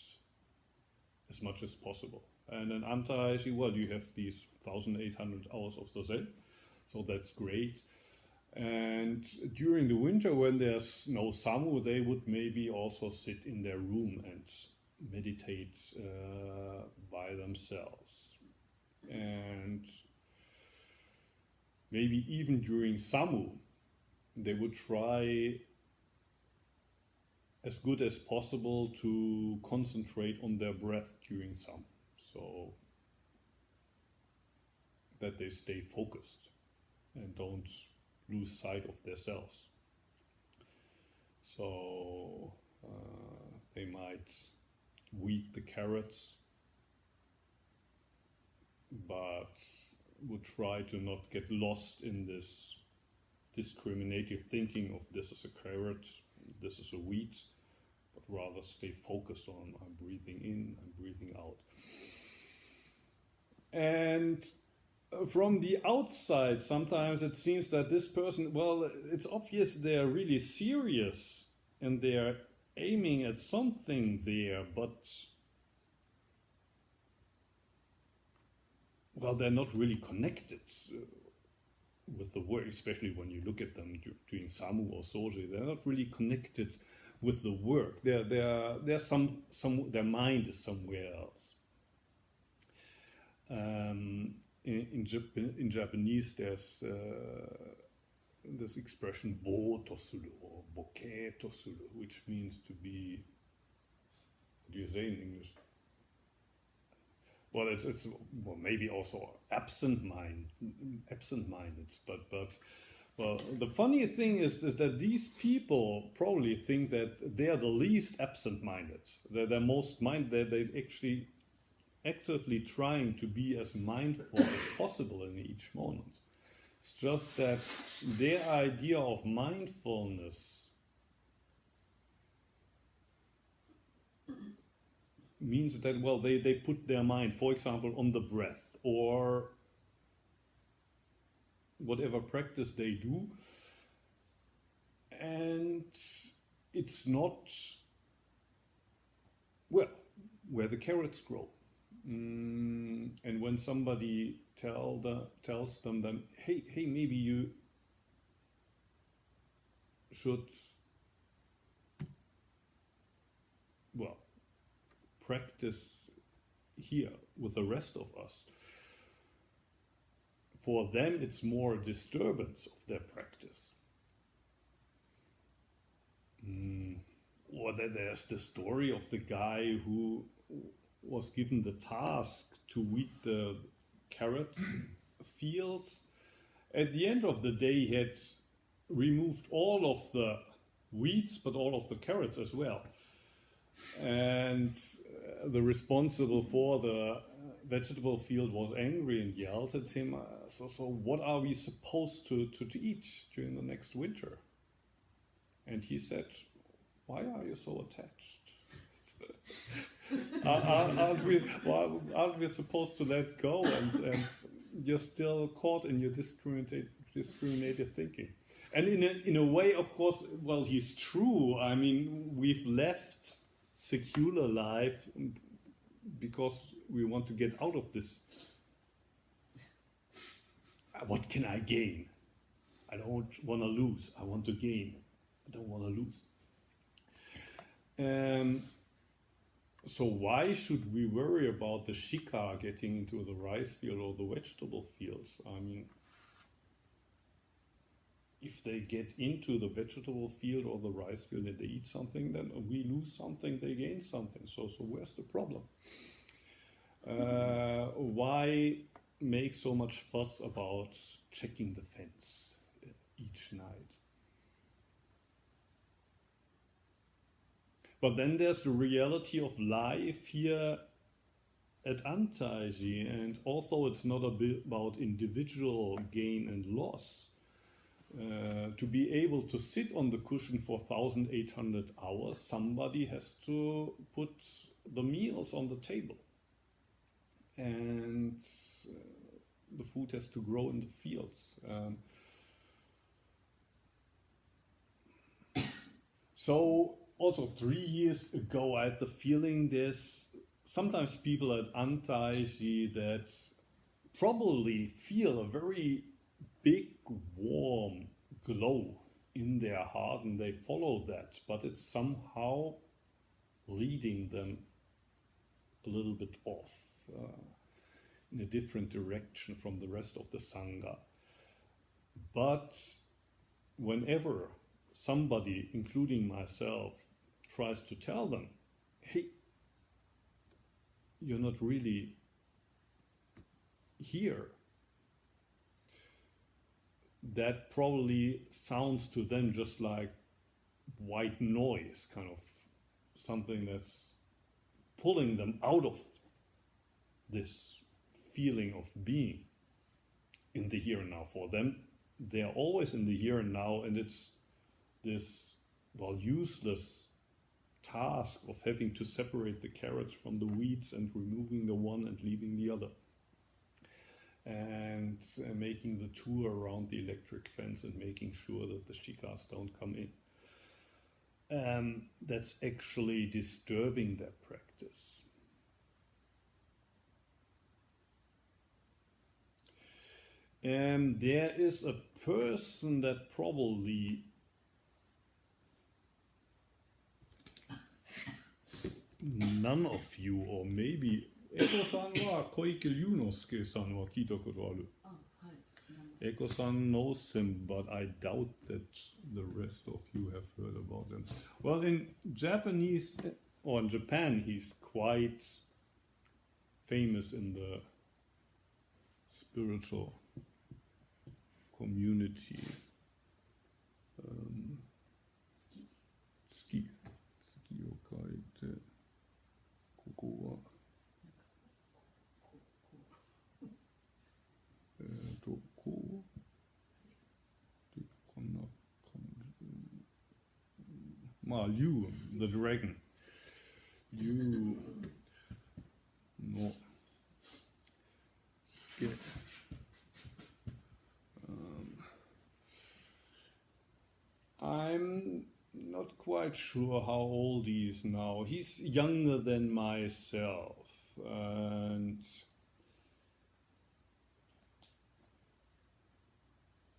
as much as possible. And in Antaiji, you have these 1,800 hours of Zazen, so that's great. And during the winter, when there's no Samu, they would maybe also sit in their room and meditate by themselves. And maybe even during Samu, they would try as good as possible to concentrate on their breath during Samu, so that they stay focused and don't lose sight of themselves. So they might weed the carrots, but would try to not get lost in this discriminative thinking of this is a carrot, this is a weed, but rather stay focused on I'm breathing in, I'm breathing out. And from the outside, sometimes it seems that this person, it's obvious they're really serious and they're aiming at something there, but they're not really connected with the work, especially when you look at them doing Samu or Soji. They're not really connected with the work. Their mind is somewhere else. In Japanese, there's this expression bo tosuru or bokeh tosuru, which means to be. What do you say in English? Well, it's maybe also absent-minded, but Well, the funny thing is that these people probably think that they are the least absent-minded. They're most they're actually actively trying to be as mindful as possible in each moment. It's just that their idea of mindfulness means that, well, they put their mind, for example, on the breath or whatever practice they do, and it's not, well, where the carrots grow. And when somebody tells them, then, hey, maybe you should, well, practice here with the rest of us. For them, it's more a disturbance of their practice. Or there's the story of the guy who was given the task to weed the carrot fields. At the end of the day, he had removed all of the weeds, but all of the carrots as well. And the responsible for the vegetable field was angry and yelled at him, so what are we supposed to eat during the next winter? And he said, why are you so attached? Aren't we supposed to let go, and you're still caught in your discriminated thinking? And in a way, of course, well, he's true. I mean, we've left secular life because we want to get out of this. What can I gain? I don't want to lose. I want to gain. I don't want to lose. So why should we worry about the shika getting into the rice field or the vegetable fields? I mean, if they get into the vegetable field or the rice field and they eat something, then we lose something, they gain something. So where's the problem? Why make so much fuss about checking the fence each night? But then there's the reality of life here at Antaiji, and although it's not about individual gain and loss, to be able to sit on the cushion for 1,800 hours, somebody has to put the meals on the table. And the food has to grow in the fields. So also 3 years ago, I had the feeling there's sometimes people at Antaiji that probably feel a very big, warm glow in their heart, and they follow that, but it's somehow leading them a little bit off in a different direction from the rest of the Sangha. But whenever somebody, including myself, tries to tell them, hey, you're not really here, that probably sounds to them just like white noise, kind of something that's pulling them out of this feeling of being in the here and now. For them, they're always in the here and now, and it's this, well, useless task of having to separate the carrots from the weeds and removing the one and leaving the other, and making the tour around the electric fence and making sure that the shikas don't come in. That's actually disturbing their practice. There is a person that probably none of you, or maybe Eko-san wa Koike Ryunosuke-san wa kita koto aru. Eko-san knows him, but I doubt that the rest of you have heard about him. Well, in Japanese, or in Japan, he's quite famous in the spiritual community. Tsuki o kaite, koko wa, ko, de konna Liu, the dragon. Liu no ske. I'm not quite sure how old he is now. He's younger than myself, and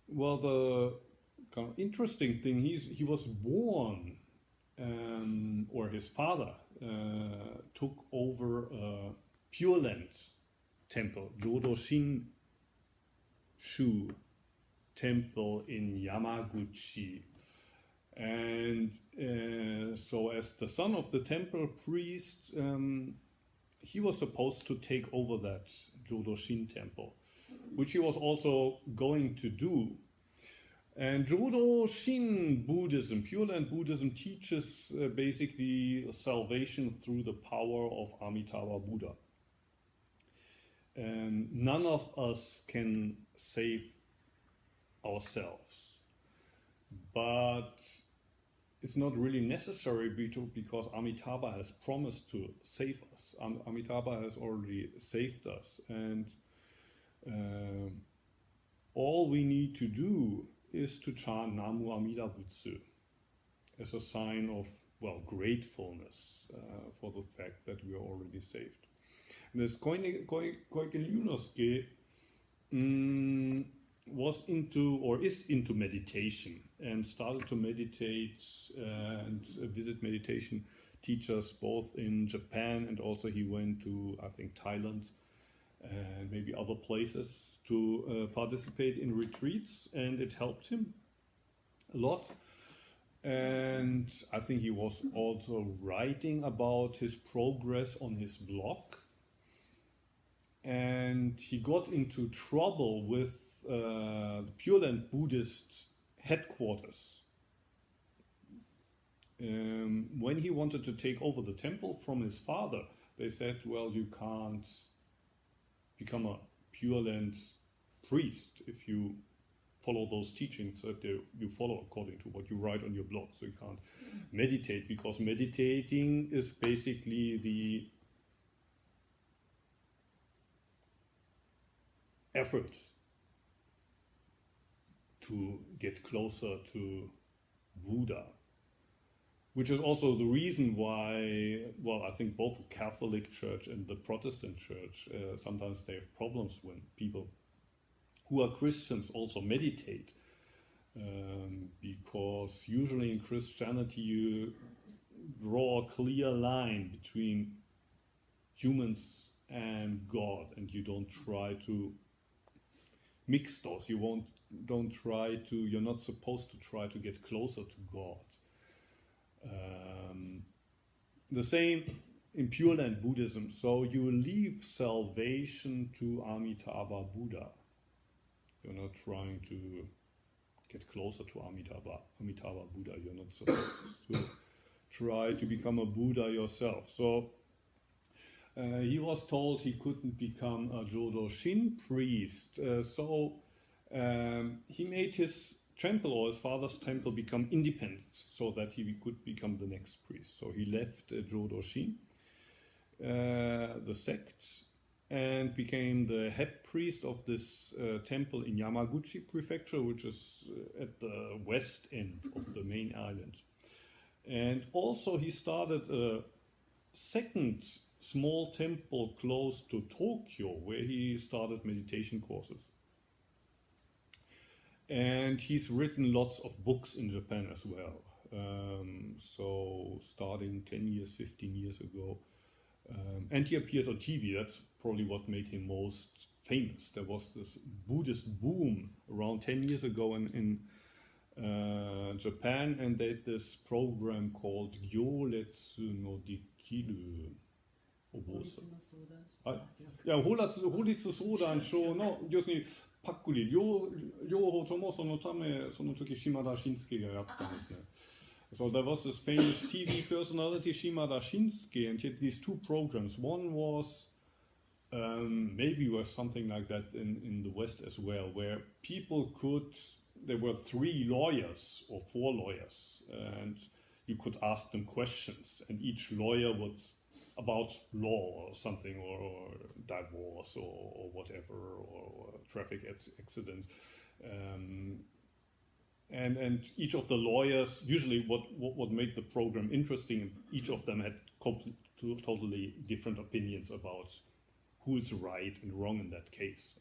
well, the kind of interesting thing, he was born, or his father took over a Pure Land temple, Jodo Shinshu temple in Yamaguchi. And so as the son of the temple priest, he was supposed to take over that Jodo Shin temple, which he was also going to do. And Jodo Shin Buddhism, Pure Land Buddhism, teaches basically salvation through the power of Amitabha Buddha. None of us can save ourselves, but it's not really necessary because Amitabha has promised to save us. Amitabha has already saved us, and all we need to do is to chant Namu Amida Butsu as a sign of, well, gratefulness for the fact that we are already saved. This Koike Lyunosuke was into, or is into, meditation, and started to meditate and visit meditation teachers both in Japan, and also he went to, I think, Thailand and maybe other places to participate in retreats, and it helped him a lot. And I think he was also writing about his progress on his blog, and he got into trouble with the Pure Land Buddhist headquarters when he wanted to take over the temple from his father. They said, well, you can't become a Pure Land priest if you follow those teachings that you follow according to what you write on your blog. So you can't meditate, because meditating is basically the efforts to get closer to Buddha, which is also the reason why, well, I think both the Catholic Church and the Protestant Church, sometimes they have problems when people who are Christians also meditate, because usually in Christianity you draw a clear line between humans and God, and you don't try to mix those. You're not supposed to try to get closer to God. The same in Pure Land Buddhism. So you leave salvation to Amitabha Buddha. You're not trying to get closer to Amitabha Buddha. You're not supposed to try to become a Buddha yourself. So he was told he couldn't become a Jodo Shin priest. So he made his temple, or his father's temple, become independent so that he could become the next priest. So he left Jodo Shin, the sect, and became the head priest of this temple in Yamaguchi Prefecture, which is at the west end of the main island. And also he started a second small temple close to Tokyo, where he started meditation courses. And he's written lots of books in Japan as well. So starting 10 years, 15 years ago. And he appeared on TV. That's probably what made him most famous. There was this Buddhist boom around 10 years ago in Japan, and they had this program called Gyoretsu no Dikiru, 法いや法律相談所の要するにパックリ両方ともそのためその時島田紳介がやったんですね。So there was this famous TV personality Shimada Shinsuke, and he had these two programs. One was maybe was something like that in the West as well, where people could. There were 3 lawyers or 4 lawyers, and you could ask them questions, and each lawyer would about law or something, or divorce or whatever, or traffic accidents. And each of the lawyers, usually what made the program interesting, each of them had totally different opinions about who is right and wrong in that case.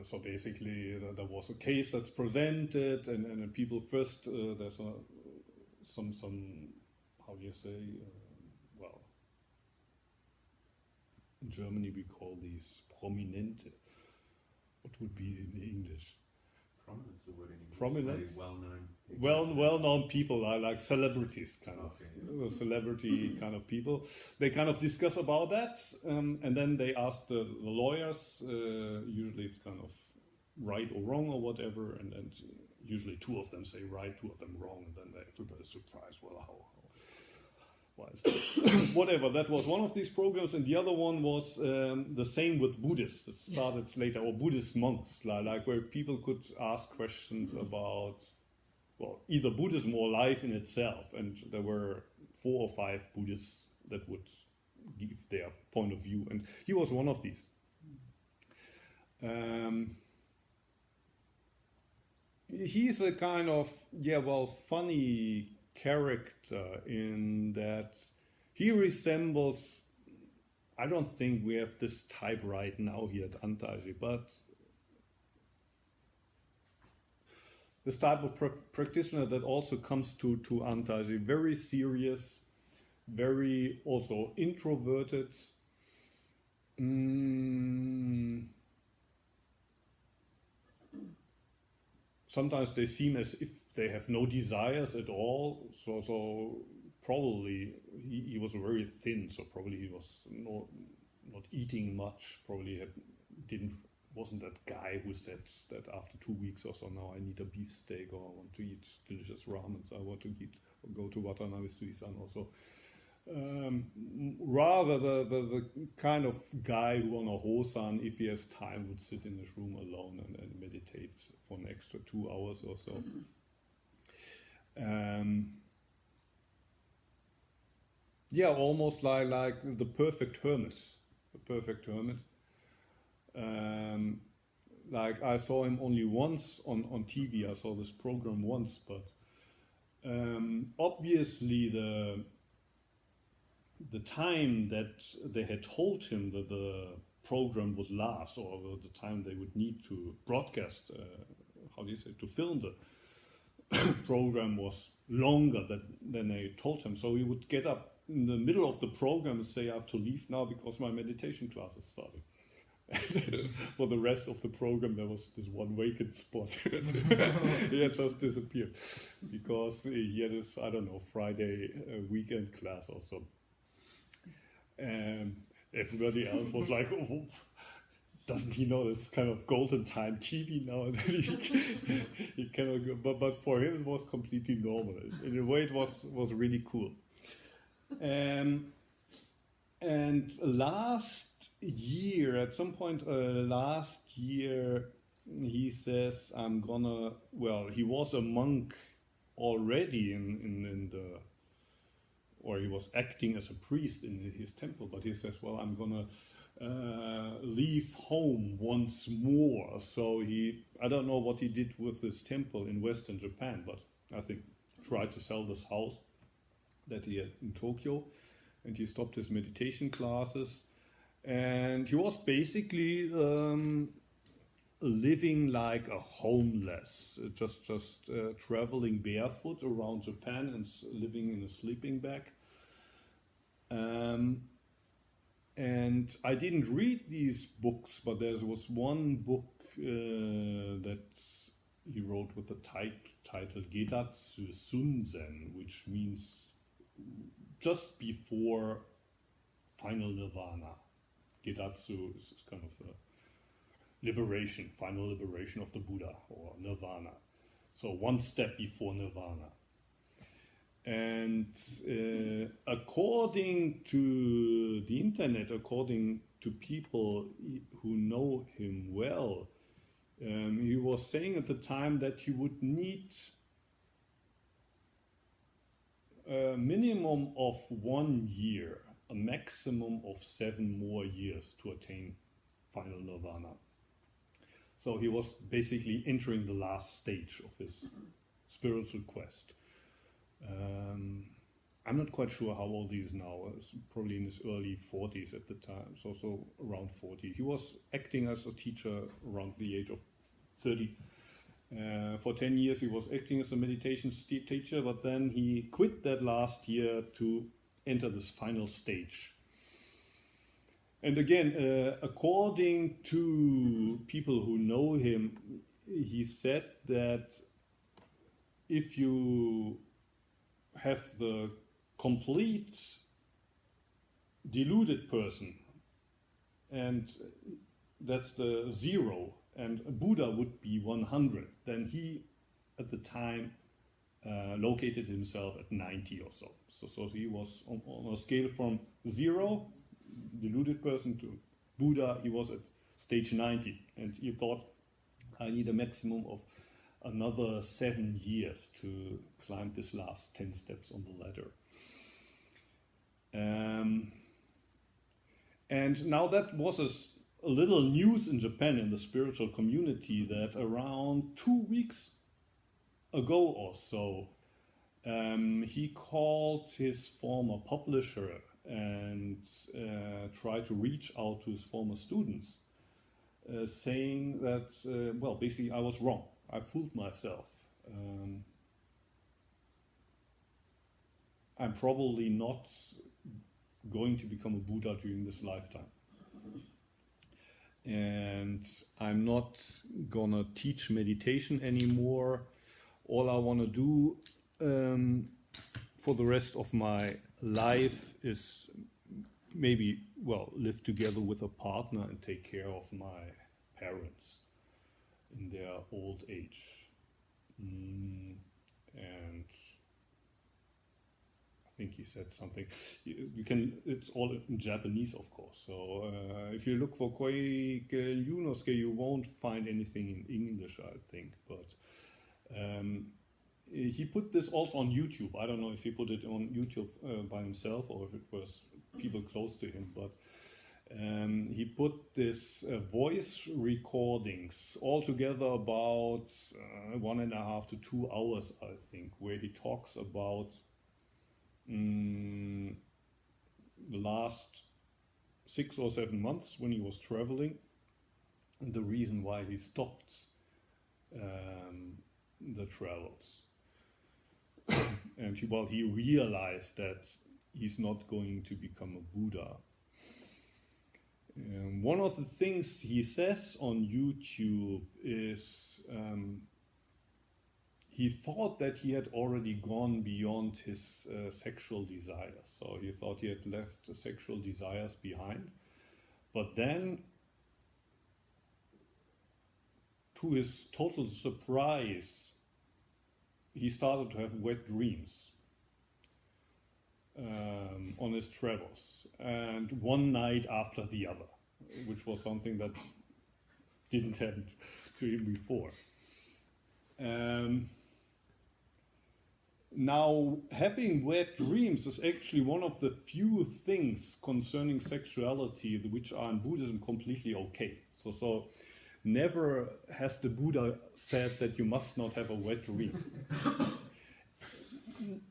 So basically there was a case that's presented, and people first, there's some how do you say, well, in Germany we call these prominente. What would be in English? Prominence, the word in English. Prominence? Well-known. Well-known people, like celebrities, kind of. Okay. Celebrity kind of people. They kind of discuss about that, and then they ask the lawyers. Usually it's kind of right or wrong or whatever, and usually 2 of them say right, 2 of them wrong, and then everybody's surprised. Well, how why is that? Whatever. That was one of these programs, and the other one was the same with Buddhists. It started later, or Buddhist monks, like where people could ask questions about, well, either Buddhism or life in itself, and there were 4 or 5 Buddhists that would give their point of view, and he was one of these. He's a kind of funny character in that he resembles, I don't think we have this type right now here at Antaiji, but this type of practitioner that also comes to Antaiji, very serious, very also introverted. Sometimes they seem as if they have no desires at all. So probably he was very thin. So probably he was not eating much. Probably wasn't that guy who said that after 2 weeks or so, now I need a beefsteak, or I want to eat delicious ramen, so I want to go to Watanabe Suisan also. Rather the kind of guy who on a Hosan, if he has time, would sit in his room alone and meditate for an extra 2 hours or so. Almost like the perfect hermit. Like I saw him only once on TV. I saw this program once, but obviously the time that they had told him that the program would last, or the time they would need to broadcast, to film the program, was longer than they told him. So he would get up in the middle of the program and say, I have to leave now because my meditation class is starting. For the rest of the program, there was this one vacant spot. He had just disappeared because he had this, Friday weekend class or so. And everybody else was like, oh, doesn't he know this kind of golden time TV now? He cannot go. But for him, it was completely normal. In a way, it was really cool. And last year, at some point last year, he says, he was a monk already in the, or he was acting as a priest in his temple, but he says, well, I'm gonna leave home once more. So I don't know what he did with his temple in Western Japan, but I think he tried to sell this house that he had in Tokyo, and he stopped his meditation classes, and he was basically living like a homeless, just traveling barefoot around Japan and living in a sleeping bag. And I didn't read these books, but there was one book that he wrote with the title Gedatsu Sunzen, which means just before final nirvana. Gedatsu is kind of the liberation, final liberation of the Buddha or nirvana. So one step before nirvana. And according to the internet, according to people who know him well, he was saying at the time that he would need a minimum of 1 year, a maximum of 7 more years to attain final nirvana. So he was basically entering the last stage of his spiritual quest. I'm not quite sure how old he is now. It's probably in his early 40s at the time, so around 40. He was acting as a teacher around the age of 30. For 10 years he was acting as a meditation teacher, but then he quit that last year to enter this final stage. And again, according to people who know him, he said that if you have the complete deluded person, and that's the 0, and Buddha would be 100, then he at the time located himself at 90 or so. So he was on a scale from 0, deluded person, to Buddha. He was at stage 90, and he thought, I need a maximum of another 7 years to climb this last 10 steps on the ladder. And now that was a little news in Japan, in the spiritual community, that around 2 weeks ago or so, he called his former publisher and tried to reach out to his former students, saying that, well, basically I was wrong. I fooled myself. I'm probably not going to become a Buddha during this lifetime. And I'm not gonna teach meditation anymore. All I want to do for the rest of my life is maybe, well, live together with a partner and take care of my parents in their old age. And I think he said something. You can. It's all in Japanese, of course. So if you look for Koike Yunosuke, you won't find anything in English, I think. But he put this also on YouTube. I don't know if he put it on YouTube by himself or if it was people close to him. But he put this voice recordings all together about 1.5 to 2 hours, I think, where he talks about the last 6 or 7 months when he was traveling, and the reason why he stopped the travels. And he realized that he's not going to become a Buddha. One of the things he says on YouTube is he thought that he had already gone beyond his sexual desires. So he thought he had left the sexual desires behind. But then, to his total surprise, he started to have wet dreams on his travels, and one night after the other, which was something that didn't happen to him before. Now, having wet dreams is actually one of the few things concerning sexuality which are in Buddhism completely okay. So never has the Buddha said that you must not have a wet dream.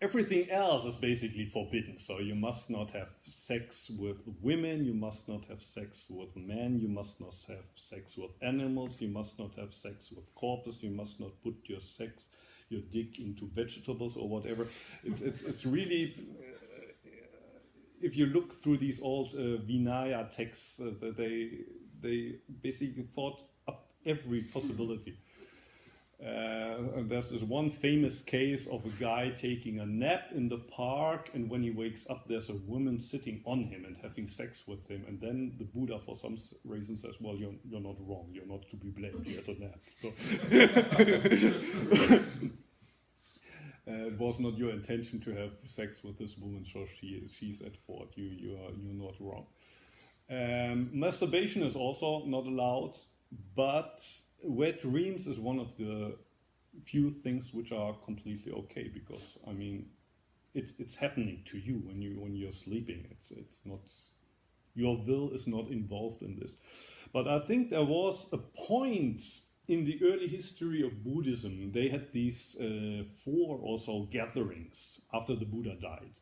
Everything else is basically forbidden. So you must not have sex with women, you must not have sex with men, you must not have sex with animals, you must not have sex with corpses, you must not put your dick into vegetables or whatever. It's really, if you look through these old Vinaya texts, they basically thought up every possibility. And there's this one famous case of a guy taking a nap in the park, and when he wakes up, there's a woman sitting on him and having sex with him. And then the Buddha, for some reason, says, "Well, you're not wrong. You're not to be blamed. You had a nap." So it was not your intention to have sex with this woman, so she's at fault. You're not wrong. Masturbation is also not allowed, but wet dreams is one of the few things which are completely okay, because I mean, it's happening to you when you're sleeping. It's not, your will is not involved in this. But I think there was a point in the early history of Buddhism. They had these 4 or so gatherings after the Buddha died.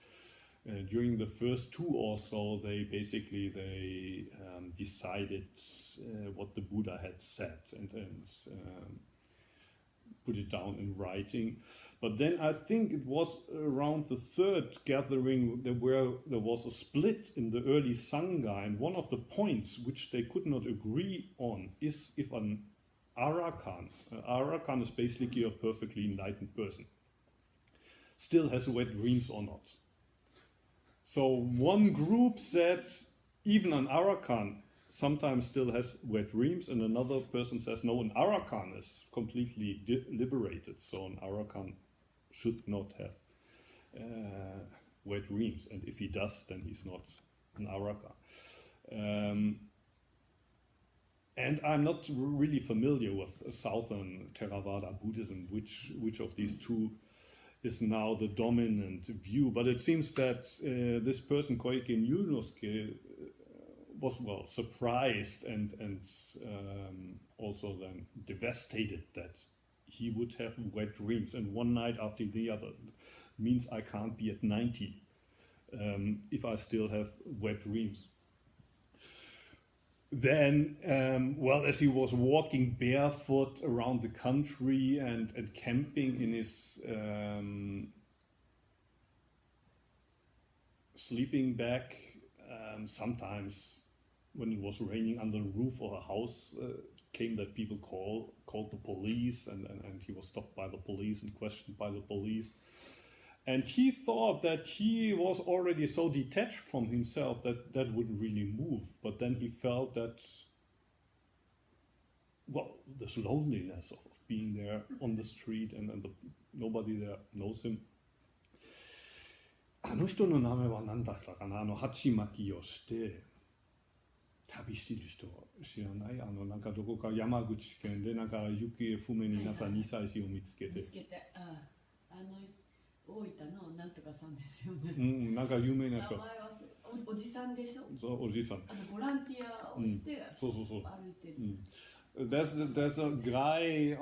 During the first 2 or so, they decided what the Buddha had said and put it down in writing. But then I think it was around the 3rd gathering where there was a split in the early Sangha, and one of the points which they could not agree on is if an Arakan is basically a perfectly enlightened person, still has wet dreams or not. So one group said even an Arakan sometimes still has wet dreams, and another person says no, an Arakan is completely liberated, so an Arakan should not have wet dreams, and if he does, then he's not an Arakan. And I'm not really familiar with Southern Theravada Buddhism, which of these two is now the dominant view, but it seems that this person, Koike Nyunosuke, was surprised and also then devastated that he would have wet dreams, and one night after the other means I can't be at 90 if I still have wet dreams. Then, as he was walking barefoot around the country and camping in his sleeping bag, sometimes when it was raining under the roof of a house, came that people called the police, and he was stopped by the police and questioned by the police. And he thought that he was already so detached from himself that wouldn't really move. But then he felt that, this loneliness of being there on the street and nobody there knows him. あの人の名前は何だったかな、鉢巻きをして旅してる人知らない？なんかどこか山口県でなんか行方不明になった2歳児を見つけて。大分のなんとかさんですよね。なんか有名な人。名前はおじさんでしょ。そう、おじさん。ボランティアをして歩いてる。There's a guy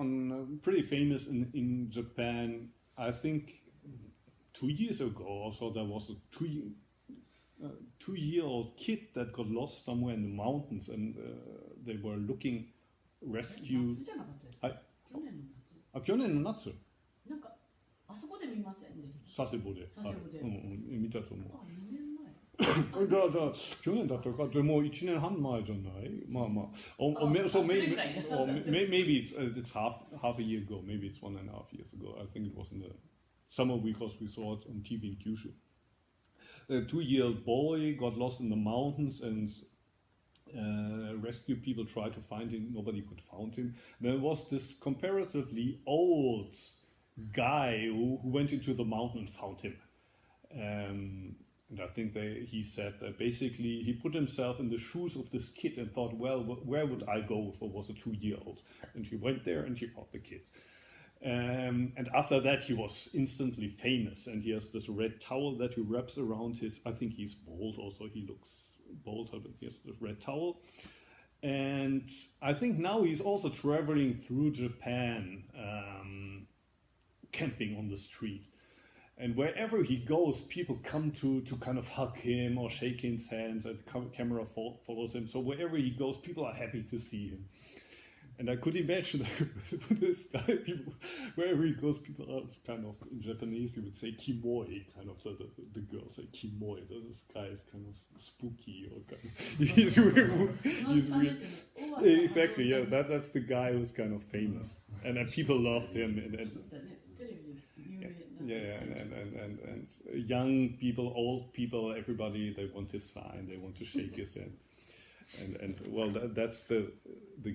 pretty famous in Japan. I think 2 years ago or so there was a 2-year-old kid that got lost somewhere in the mountains, and they were looking rescue. 夏じゃなかったですか？去年の夏。去年の夏。なんかあそこで見ませんでした。佐世保で。見たと思う。2年前。去年だったか、でも1年半前じゃない？まあまあ。So maybe it's half a year ago. Maybe it's 1.5 years ago. I think it was in the summer because we saw it on TV in Kyushu. A 2-year-old boy got lost in the mountains, and rescue people tried to find him. Nobody could find him. There was this comparatively old guy who went into the mountain and found him. And I think he said that basically he put himself in the shoes of this kid and thought, well, where would I go if I was a 2-year-old? And he went there and he found the kid. And after that he was instantly famous, and he has this red towel that he wraps around his, I think he's bald also, he looks bald, but he has this red towel. And I think now he's also traveling through Japan, camping on the street. And wherever he goes, people come to kind of hug him or shake his hands, and the camera follows him. So wherever he goes, people are happy to see him. And I could imagine this guy, people, wherever he goes, people are kind of, in Japanese, you would say kimoi, kind of, the girls say kimoi. This guy is kind of spooky, or kind of, he's weird. Exactly, yeah, that's the guy who's kind of famous. and then people love him, and young people, old people, everybody, they want his sign, they want to shake his hand, and well, that's the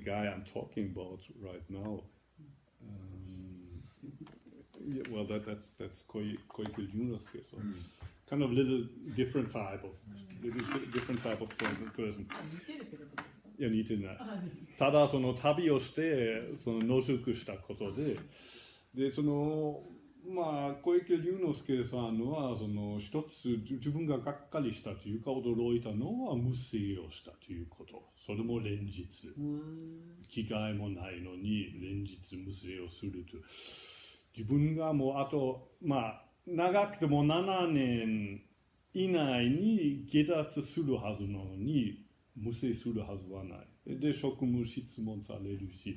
guy I'm talking about right now. Well, that's Koike Yunosuke, so kind of different type of person. いや似てない。ただその旅をしてその野宿したことで、そのまあ小池龍之介さんはその一つ自分ががっかりしたというか驚いたのは無声をしたということ。それも連日。機会もないのに連日無声をすると。自分がもうあとまあ長くても7年以内に下脱するはずなのに。無視するはずはない。で、職務質問されるし、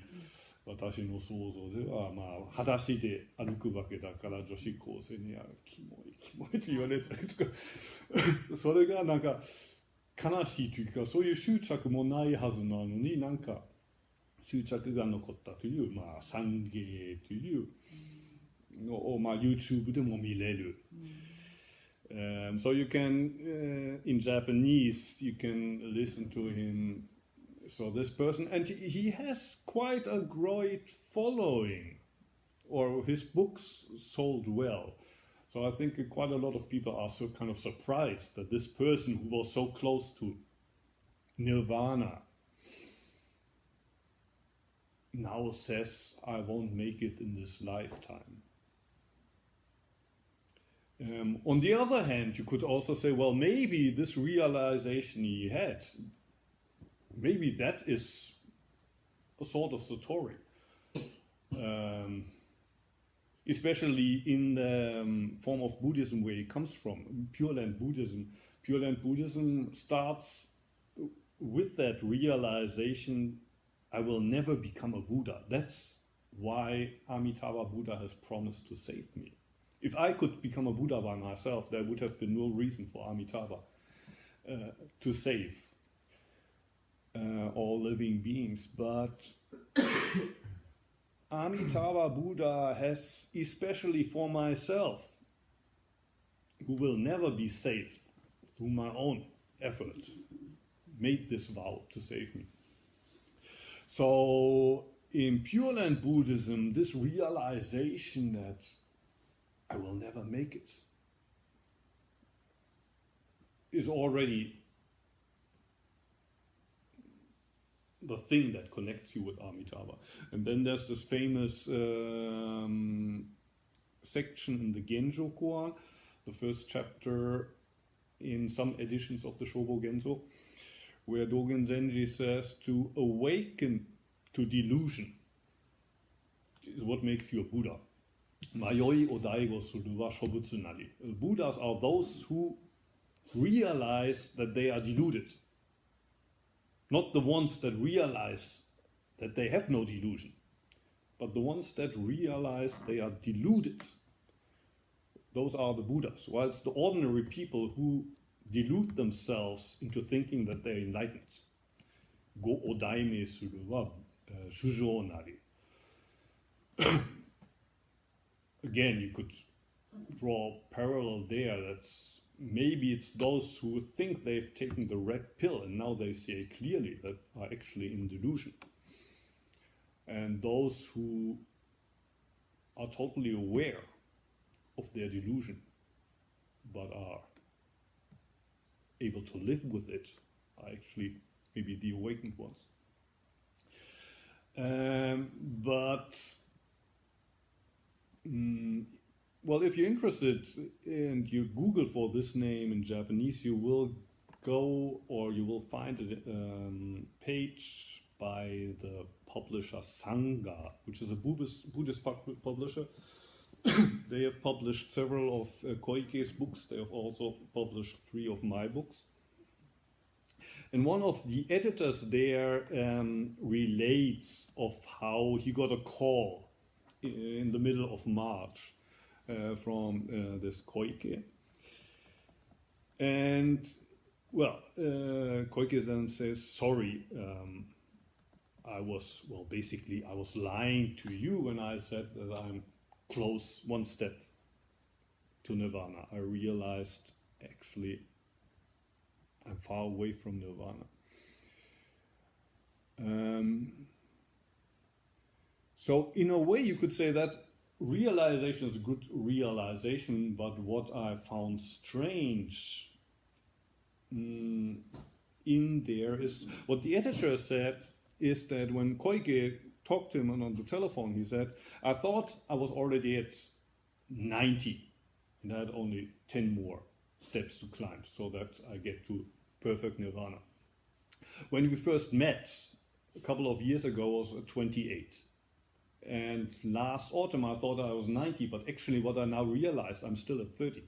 私の想像では、まあ、裸足で歩くわけだから、女子高生には、キモいと言われたりとか、それがなんか悲しいというか、そういう執着もないはずなのに、なんか執着が残ったという、まあ、産芸というのを、まあ、YouTube でも見れる。So you can, in Japanese, you can listen to him. So this person, and he has quite a great following, or his books sold well. So I think quite a lot of people are so kind of surprised that this person who was so close to nirvana now says, I won't make it in this lifetime. On the other hand, you could also say, well, maybe this realization he had, maybe that is a sort of satori. Especially in the form of Buddhism where it comes from, Pure Land Buddhism. Pure Land Buddhism starts with that realization, I will never become a Buddha. That's why Amitabha Buddha has promised to save me. If I could become a Buddha by myself, there would have been no reason for Amitabha to save all living beings. But Amitabha Buddha has, especially for myself, who will never be saved through my own efforts, made this vow to save me. So in Pure Land Buddhism, this realization that I will never make it is already the thing that connects you with Amitabha. And then there's this famous section in the Genjo Koan, the first chapter in some editions of the Shobo Genzo, where Dogen Zenji says to awaken to delusion is what makes you a Buddha. Mayoi o daigo suru wa shobutsu nari. Buddhas are those who realize that they are deluded. Not the ones that realize that they have no delusion, but the ones that realize they are deluded. Those are the Buddhas, whilst the ordinary people who delude themselves into thinking that they're enlightened. Go o daime suru wa shujo nari. Again, you could draw a parallel there. That's maybe it's those who think they've taken the red pill and now they see clearly that are actually in delusion. And those who are totally aware of their delusion but are able to live with it are actually maybe the awakened ones. Well, if you're interested and you Google for this name in Japanese, you will go or you will find a page by the publisher Sangha, which is a Buddhist publisher. They have published several of Koike's books. They have also published 3 of my books. And one of the editors there relates of how he got a call in the middle of March from this Koike. And, well, Koike then says, sorry, I was, well, basically, I was lying to you when I said that I'm close one step to nirvana. I realized actually I'm far away from nirvana. So in a way you could say that realization is a good realization, but what I found strange in there is what the editor said is that when Koike talked to him on the telephone, he said, I thought I was already at 90 and I had only 10 more steps to climb so that I get to perfect nirvana. When we first met a couple of years ago, I was at 28. And last autumn I thought I was 90, but actually what I now realized, I'm still at 30.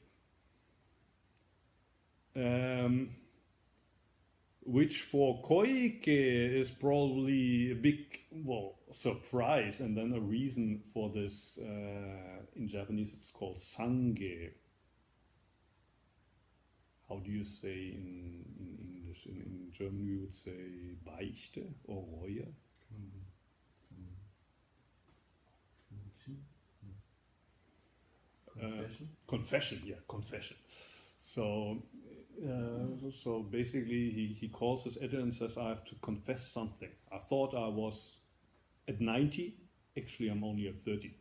Which for Koike is probably a big, well, surprise, and then a reason for this, in Japanese it's called sange. How do you say in English? In German we would say Beichte or Reue. Confession, yeah, confession. So, so basically, he calls his editor and says, "I have to confess something. I thought I was at 90. Actually, I'm only at 30."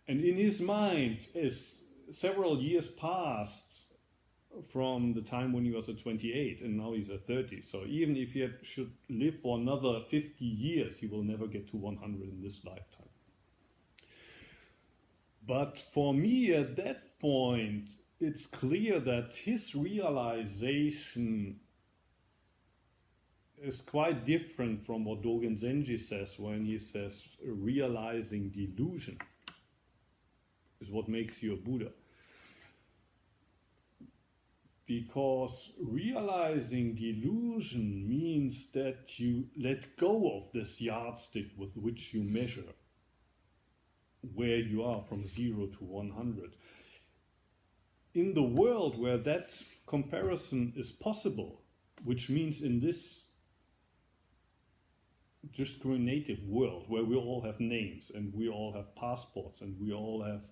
And in his mind, as several years passed from the time when he was at 28, and now he's at 30. So even if he should live for another 50 years, he will never get to 100 in this lifetime. But for me at that point, it's clear that his realization is quite different from what Dogen Zenji says when he says realizing delusion is what makes you a Buddha. Because realizing delusion means that you let go of this yardstick with which you measure where you are from 0 to 100. In the world where that comparison is possible, which means in this discriminative world where we all have names and we all have passports and we all have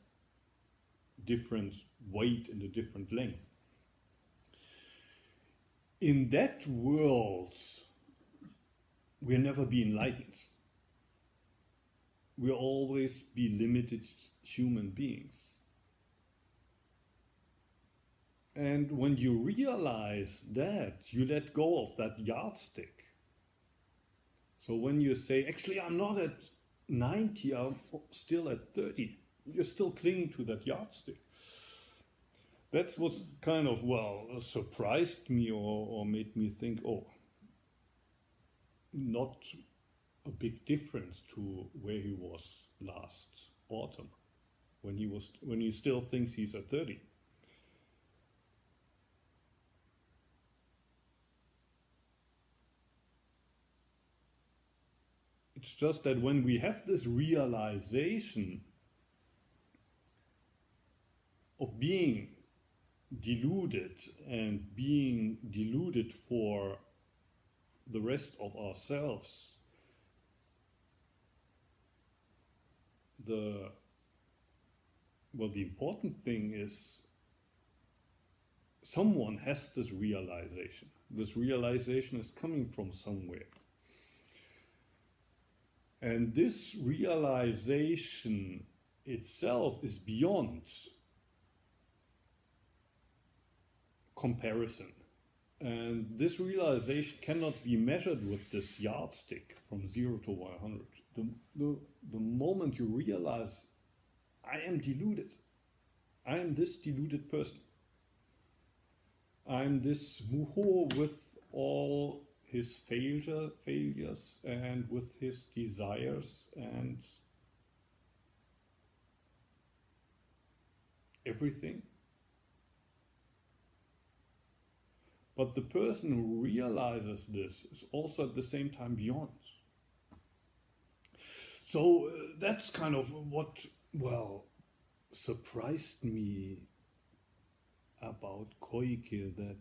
different weight and a different length, in that world we'll never be enlightened. We'll always be limited human beings. And when you realize that, you let go of that yardstick. So when you say, actually, I'm not at 90, I'm still at 30, you're still clinging to that yardstick. That's what's kind of, well, surprised me or made me think, oh, not a big difference to where he was last autumn, when he still thinks he's at 30. It's just that when we have this realization of being deluded and being deluded for the rest of ourselves, the important thing is someone has this realization. This realization is coming from somewhere. And this realization itself is beyond comparison. And this realization cannot be measured with this yardstick from 0 to 100. The moment you realize, I am deluded. I am this deluded person. I am this muho with all his failures and with his desires and everything. But the person who realizes this is also at the same time beyond. So that's kind of what, well, surprised me about Koike, that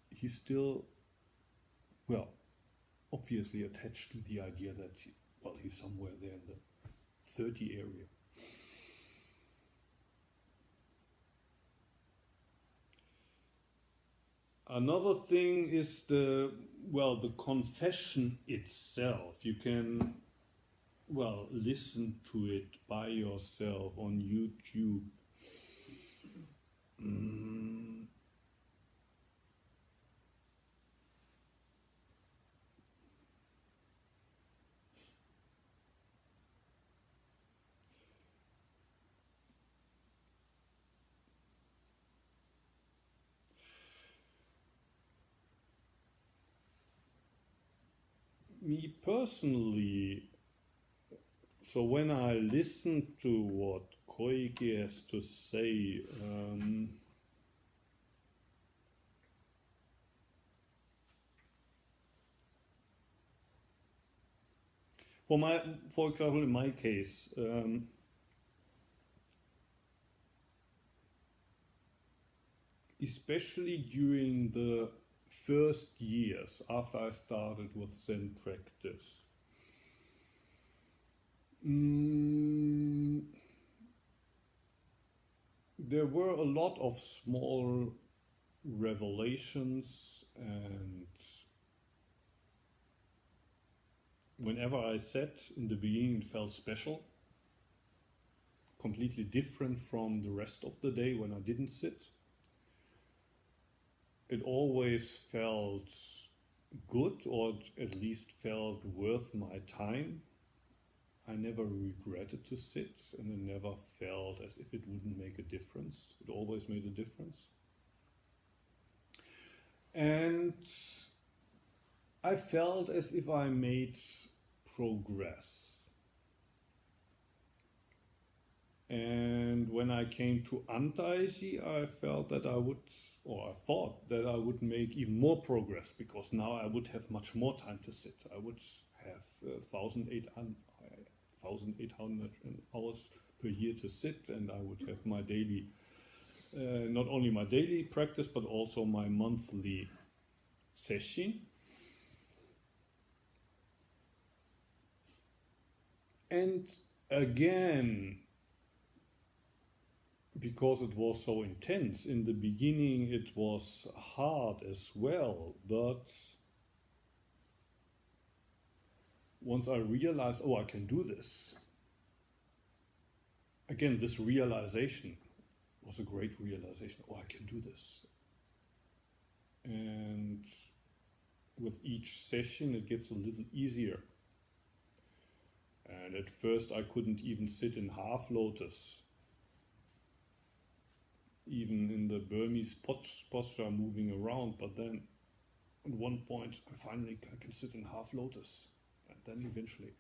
he still well, obviously attached to the idea that, well, he's somewhere there in the 30 area. Another thing is the confession itself. You can, listen to it by yourself on YouTube. Me personally, so when I listen to what Koike has to say, for example, in my case, especially during the first years after I started with Zen practice, there were a lot of small revelations, and whenever I sat in the beginning, it felt special, completely different from the rest of the day when I didn't sit. It always felt good, or at least felt worth my time. I never regretted to sit, and it never felt as if it wouldn't make a difference. It always made a difference. And I felt as if I made progress. And when I came to Antaiji, I felt that I thought that I would make even more progress, because now I would have much more time to sit. I would have 1,800 hours per year to sit, and I would have my daily, not only my daily practice, but also my monthly session. And again, because it was so intense, in the beginning it was hard as well, but once I realized, I can do this, again, this realization was a great realization. I can do this. And with each session it gets a little easier. And at first I couldn't even sit in half lotus. Even in the Burmese posture, moving around, but then at one point I can sit in half lotus, and then eventually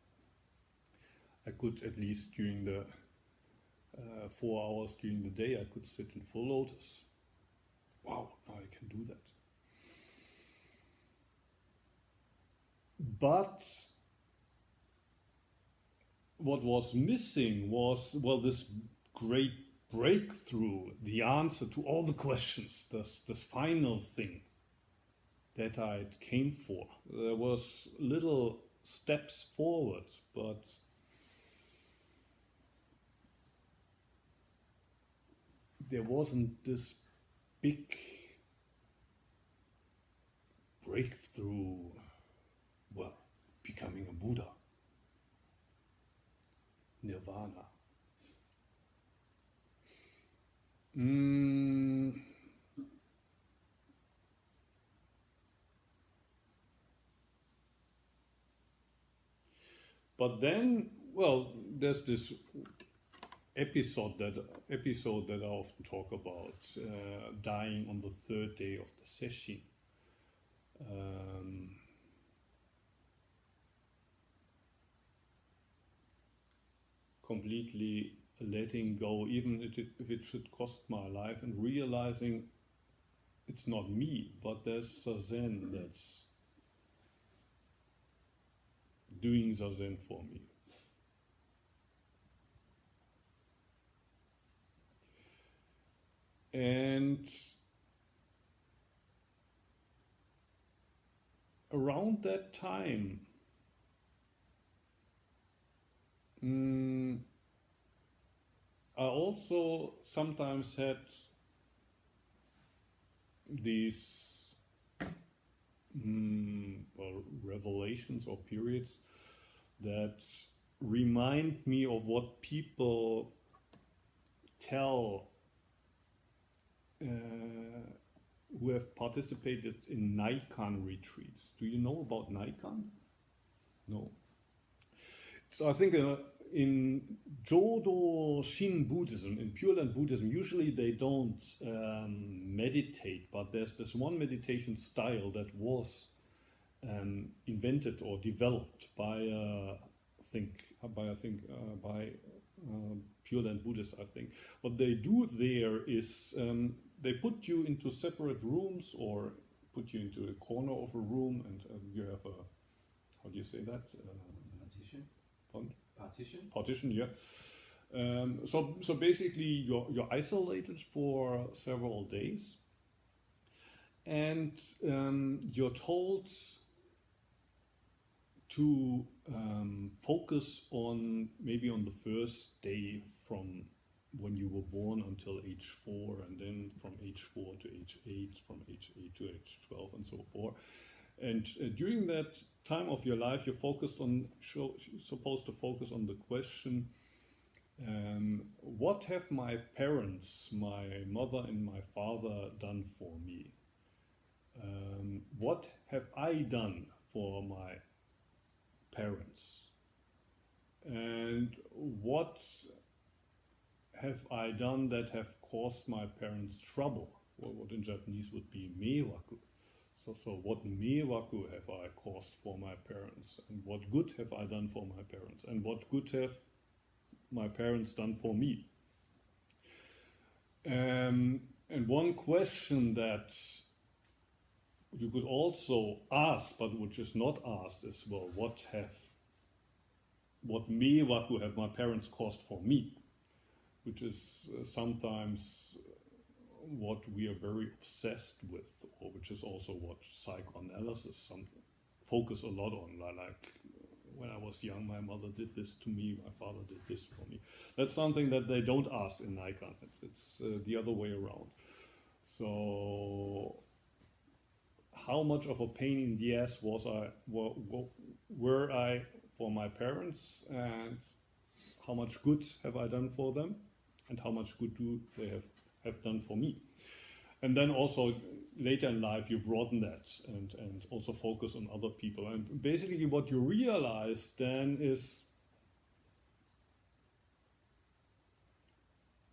I could, at least during the 4 hours during the day, I could sit in full lotus. Wow, now I can do that. But what was missing was, this great breakthrough, the answer to all the questions, this final thing that I came for. There was little steps forward, but there wasn't this big breakthrough, becoming a Buddha, nirvana. But then, there's this episode that I often talk about, dying on the third day of the session. Completely letting go, even if it should cost my life, and realizing it's not me, but there's Zazen that's doing Zazen for me. And around that time, I also sometimes had these revelations or periods that remind me of what people tell who have participated in Naikan retreats. Do you know about Naikan? No. So I think in Jodo Shin Buddhism, in Pure Land Buddhism, usually they don't meditate, but there's this one meditation style that was invented or developed by Pure Land Buddhists. I think what they do there is they put you into separate rooms or put you into a corner of a room, and you have a, how do you say that? Partition. Pardon? Partition. Partition, yeah. So basically you're isolated for several days, and you're told to focus on maybe on the first day from when you were born until age 4, and then from age 4 to age 8, from age 8 to age 12, and so forth. And during that time of your life, you're supposed to focus on the question, what have my parents, my mother and my father, done for me? What have I done for my parents? And what have I done that have caused my parents trouble? What in Japanese would be meiwaku. So what meiwaku have I caused for my parents? And what good have I done for my parents? And what good have my parents done for me? And one question that you could also ask, but which is not asked, is, well, what meiwaku have my parents caused for me? Which is sometimes what we are very obsessed with, or which is also what psychoanalysis focus a lot on. Like, when I was young, my mother did this to me, my father did this for me. That's something that they don't ask in Naikan. It's the other way around. So, how much of a pain in the ass were I for my parents, and how much good have I done for them, and how much good do they have done for me? And then also later in life you broaden that and also focus on other people. And basically what you realize then is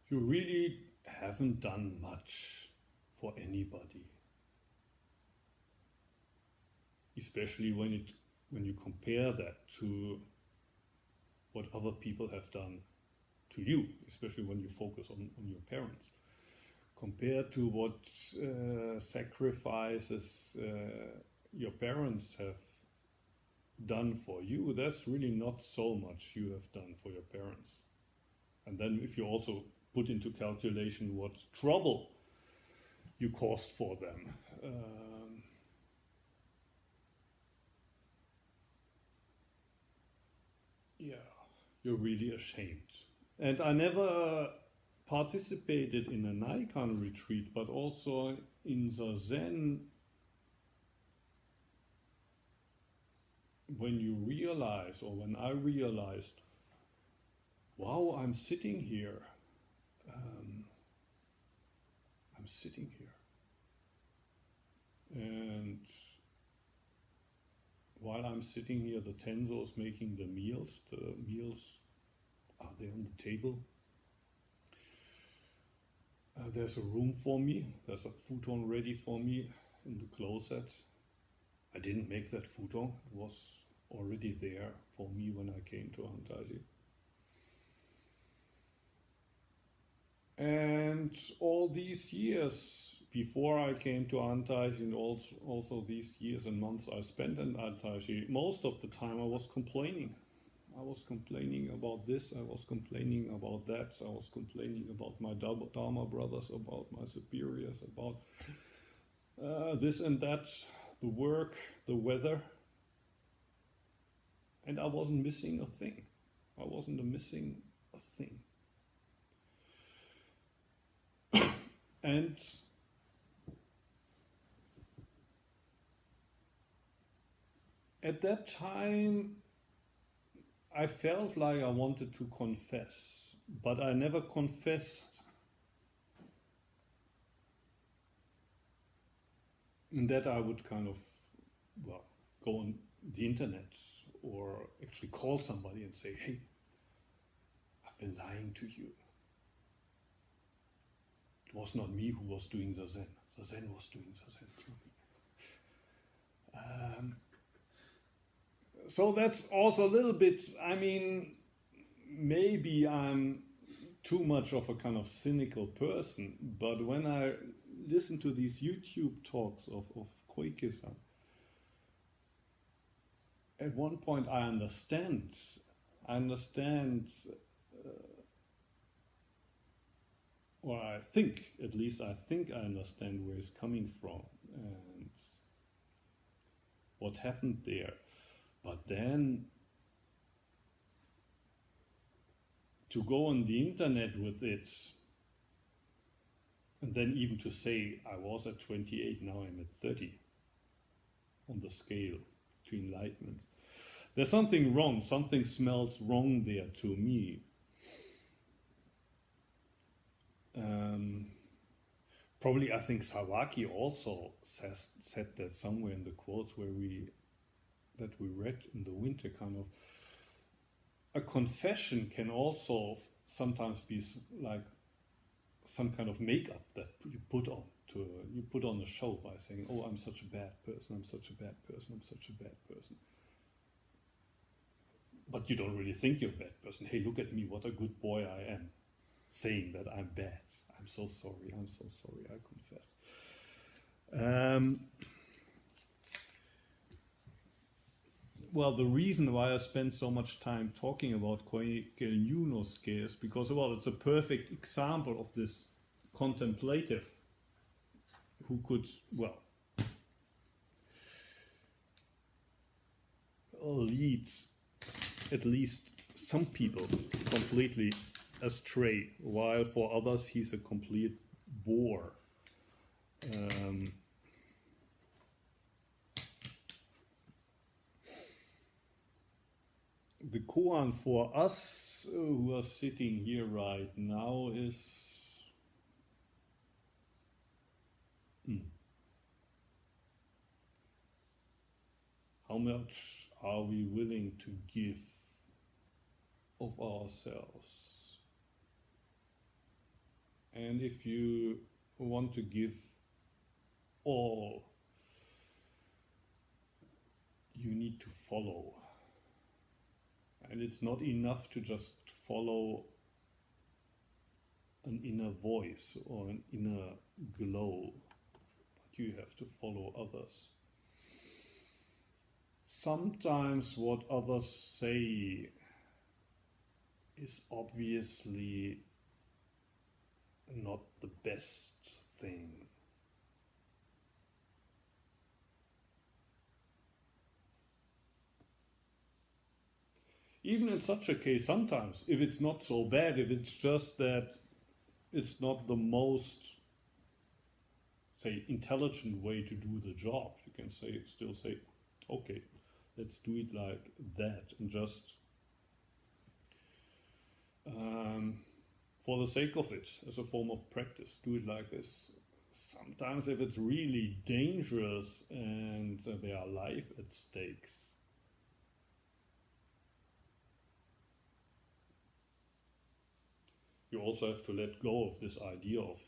you really haven't done much for anybody. Especially when you compare that to what other people have done to you, especially when you focus on your parents. Compared to what sacrifices your parents have done for you, that's really not so much you have done for your parents. And then if you also put into calculation what trouble you caused for them, you're really ashamed. And I never participated in a Naikan retreat, but also in the Zen, when you realize, or when I realized, wow, I'm sitting here. And while I'm sitting here, the Tenzo is making the meals. The meals are there on the table. There's a room for me. There's a futon ready for me in the closet. I didn't make that futon. It was already there for me when I came to Antaiji. And all these years before I came to Antaiji, and also these years and months I spent in Antaiji, most of the time I was complaining. I was complaining about this, I was complaining about that, I was complaining about my Dharma brothers, about my superiors, about this and that. the work, the weather, and I wasn't missing a thing. I wasn't missing a thing. And at that time, I felt like I wanted to confess, but I never confessed that I would kind of, well, go on the internet or actually call somebody and say, hey, I've been lying to you. It was not me who was doing the Zen. The Zen was doing the Zen through me. So that's also a little bit, I mean, maybe I'm too much of a kind of cynical person, but when I listen to these YouTube talks of Koike-san, at one point I understand, or I think, at least I think I understand where he's coming from and what happened there. But then to go on the internet with it, and then even to say I was at 28, now I'm at 30 on the scale to enlightenment. There's something wrong, something smells wrong there to me. Probably I think Sawaki also said that somewhere in the quotes that we read in the winter, kind of a confession can also sometimes be like some kind of makeup that you put on a show by saying, oh, I'm such a bad person, I'm such a bad person, I'm such a bad person. But you don't really think you're a bad person. Hey, look at me, what a good boy I am, saying that I'm bad. I'm so sorry, I confess. Well, the reason why I spend so much time talking about Koike Yunosuke is because, well, it's a perfect example of this contemplative who could, well, lead at least some people completely astray, while for others he's a complete bore. The koan for us who are sitting here right now is how much are we willing to give of ourselves? And if you want to give all, you need to follow. And it's not enough to just follow an inner voice or an inner glow, but you have to follow others. Sometimes what others say is obviously not the best thing. Even in such a case, sometimes, if it's not so bad, if it's just that it's not the most, say, intelligent way to do the job, you can still say, okay, let's do it like that, and just for the sake of it, as a form of practice, do it like this. Sometimes if it's really dangerous and there are life at stakes, you also have to let go of this idea of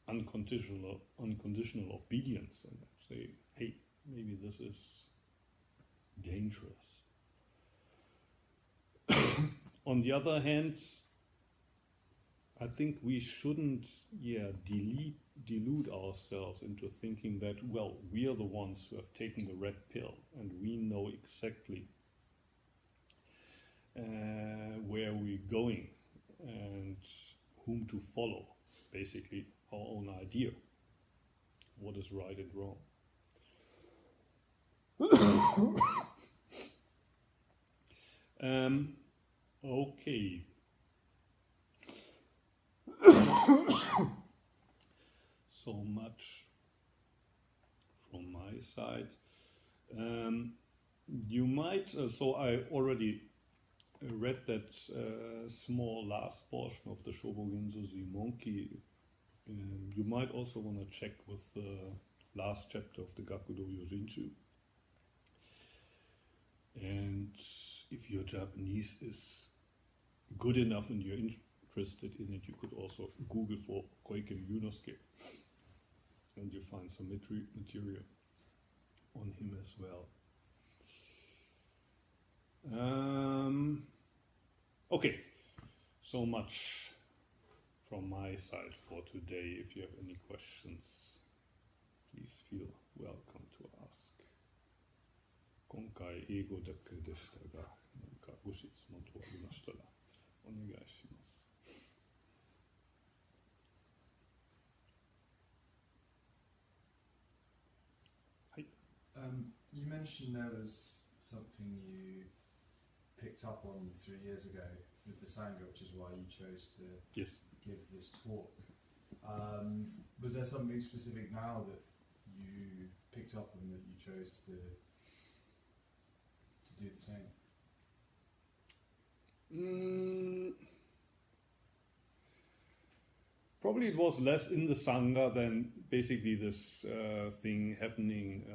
unconditional obedience and say, hey, maybe this is dangerous. On the other hand, I think we shouldn't delude ourselves into thinking that, well, we are the ones who have taken the red pill and we know exactly where we're going and whom to follow, basically our own idea, what is right and wrong. Okay. So much from my side. You might, so I already read that small last portion of the Shobogenzo the monkey. You might also want to check with the last chapter of the Gakudo Yojinchu. And if your Japanese is good enough and you're interested in it, you could also Google for Koike Yunosuke, and you find some material on him as well. Okay, so much from my side for today. If you have any questions, please feel welcome to ask. 今回英語だけでしたが、何かご質問等ありましたらお願いします。はい。You mentioned there was something you picked up on 3 years ago with the Sangha, which is why you chose to Yes. give this talk. Was there something specific now that you picked up on that you chose to do the same? Probably it was less in the Sangha than basically this thing happening,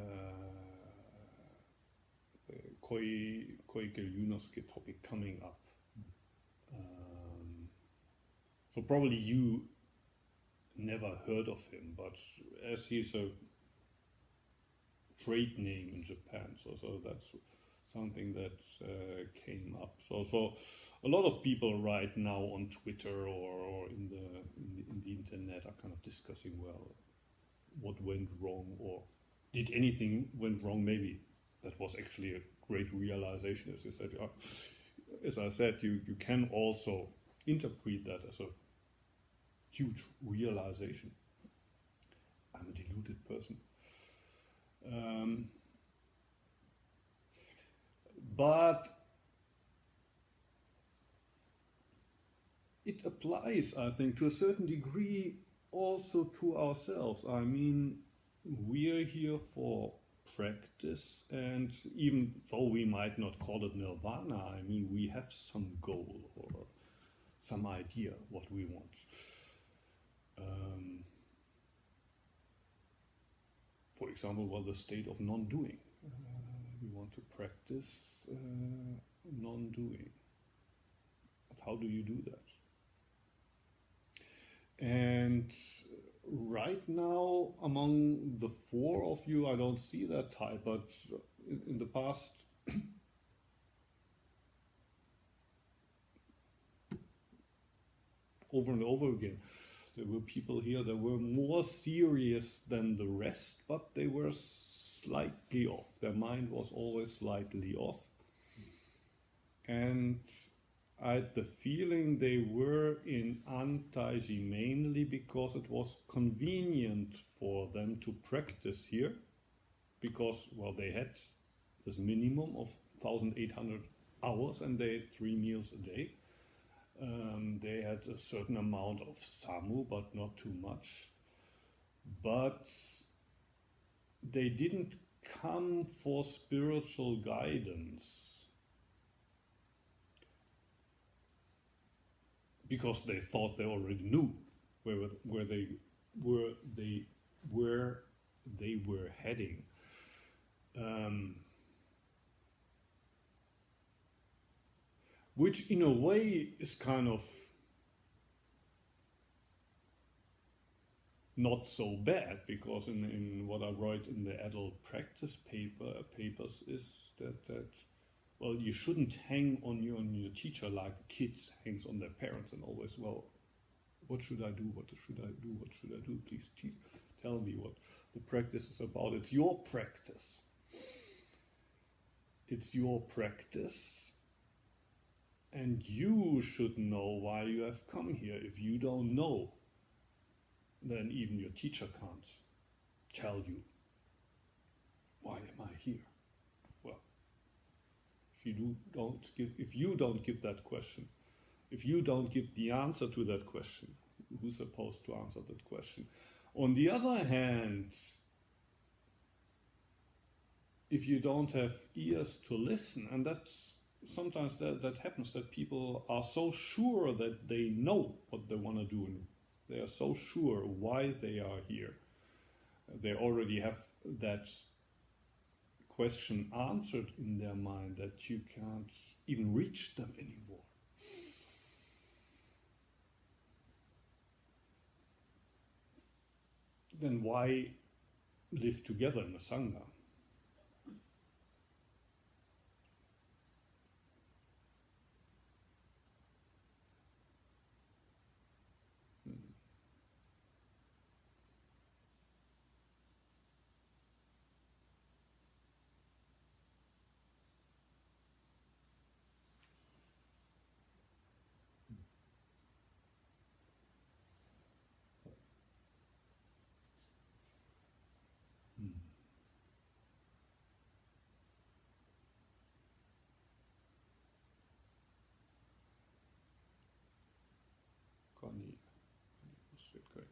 Koike Yunosuke topic coming up. So probably you never heard of him, but as he's a trade name in Japan, so that's something that came up. So a lot of people right now on Twitter or in the internet are kind of discussing, well, what went wrong, or did anything went wrong? Maybe that was actually a great realization. As I said, you can also interpret that as a huge realization. I'm a deluded person. But it applies, I think, to a certain degree also to ourselves. I mean, we're here for practice, and even though we might not call it nirvana, I mean, we have some goal or some idea what we want. For example, well, the state of non-doing. We want to practice non-doing. But how do you do that? And right now, among the four of you, I don't see that type, but in the past, over and over again, there were people here that were more serious than the rest, but they were slightly off. Their mind was always slightly off. And I had the feeling they were in Antaiji mainly because it was convenient for them to practice here, because, well, they had this minimum of 1,800 hours and they had 3 meals a day. They had a certain amount of samu, but not too much. But they didn't come for spiritual guidance because they thought they already knew where they were heading. Which in a way is kind of not so bad, because in what I write in the adult practice papers is that well, you shouldn't hang on your teacher like kids hangs on their parents and always, well, what should I do? What should I do? What should I do? Please tell me what the practice is about. It's your practice. It's your practice. And you should know why you have come here. If you don't know, then even your teacher can't tell you, why am I here? if you don't give that question, if you don't give the answer to that question, who's supposed to answer that question? On the other hand, if you don't have ears to listen, and that's sometimes that happens, that people are so sure that they know what they want to do, and they are so sure why they are here. They already have that question answered in their mind that you can't even reach them anymore. Then why live together in a sangha?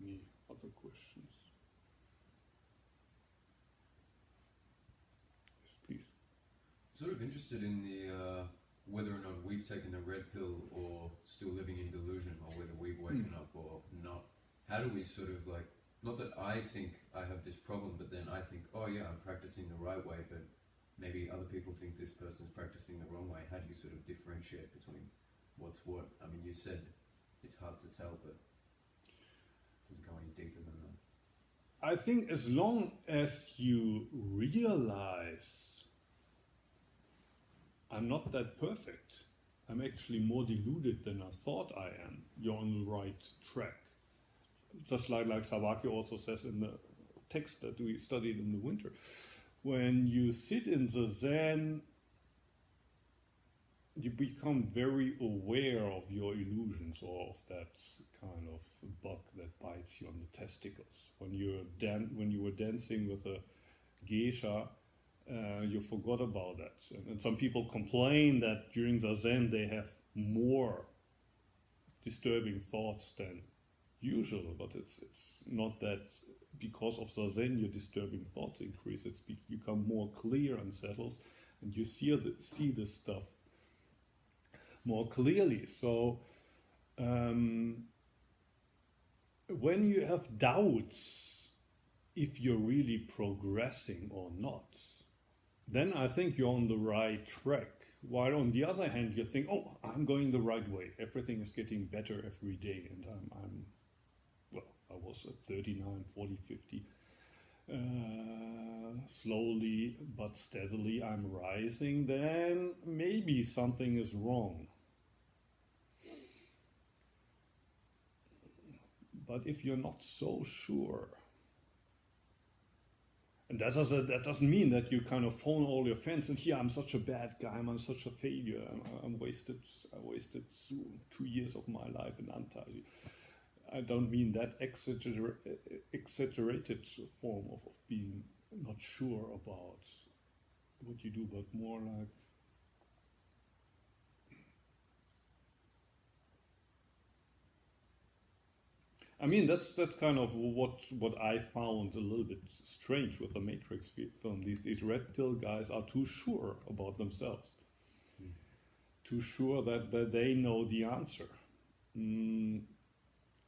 Any other questions? Yes, please. Sort of interested in the whether or not we've taken the red pill or still living in delusion, or whether we've woken up or not. How do we sort of like, not that I think I have this problem, but then I think, oh yeah, I'm practicing the right way, but maybe other people think this person's practicing the wrong way. How do you sort of differentiate between what's what? I mean, you said it's hard to tell, but does it go any deeper than that? I think as long as you realize I'm not that perfect, I'm actually more deluded than I thought I am, you're on the right track. Just like Sawaki also says in the text that we studied in the winter. When you sit in the Zen, you become very aware of your illusions, or of that kind of bug that bites you on the testicles. When you were dancing with a geisha, you forgot about that. And some people complain that during the Zen they have more disturbing thoughts than usual, but it's not that because of the Zen your disturbing thoughts increase. It's become more clear and settles, and you see this stuff more clearly. So when you have doubts if you're really progressing or not, then I think you're on the right track. While on the other hand you think, oh, I'm going the right way, everything is getting better every day, and I was at 39, 40, 50. Slowly but steadily I'm rising, then maybe something is wrong. But if you're not so sure, and that doesn't mean that you kind of phone all your friends and I'm such a bad guy, I'm such a failure, I wasted 2 years of my life in Antaiji. I don't mean that exaggerated form of being not sure about what you do, but more like that's kind of what I found a little bit strange with the Matrix film. These red pill guys are too sure about themselves, too sure that they know the answer.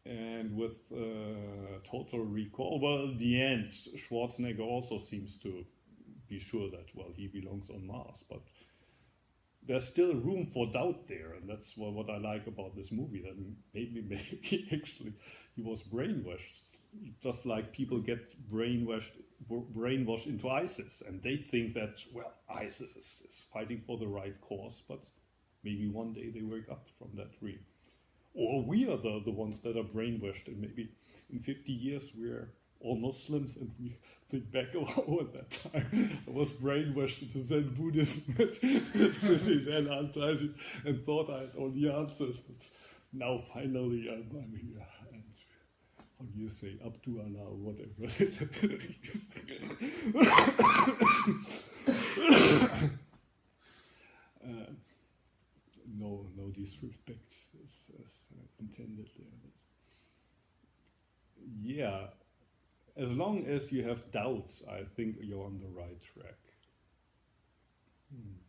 And with Total Recall, well, in the end, Schwarzenegger also seems to be sure that, well, he belongs on Mars, but there's still room for doubt there, and that's what I like about this movie, that maybe actually he was brainwashed, just like people get brainwashed into ISIS, and they think that, well, ISIS is fighting for the right cause, but maybe one day they wake up from that dream. Or we are the ones that are brainwashed, and maybe in 50 years we're all Muslims, and we think back about that time I was brainwashed into Zen Buddhism sitting there in Antaiji and thought I had all the answers, but now finally I'm here, and how do you say, up to Allah or whatever. these respects as intended there. Yeah, as long as you have doubts, I think you're on the right track. Hmm.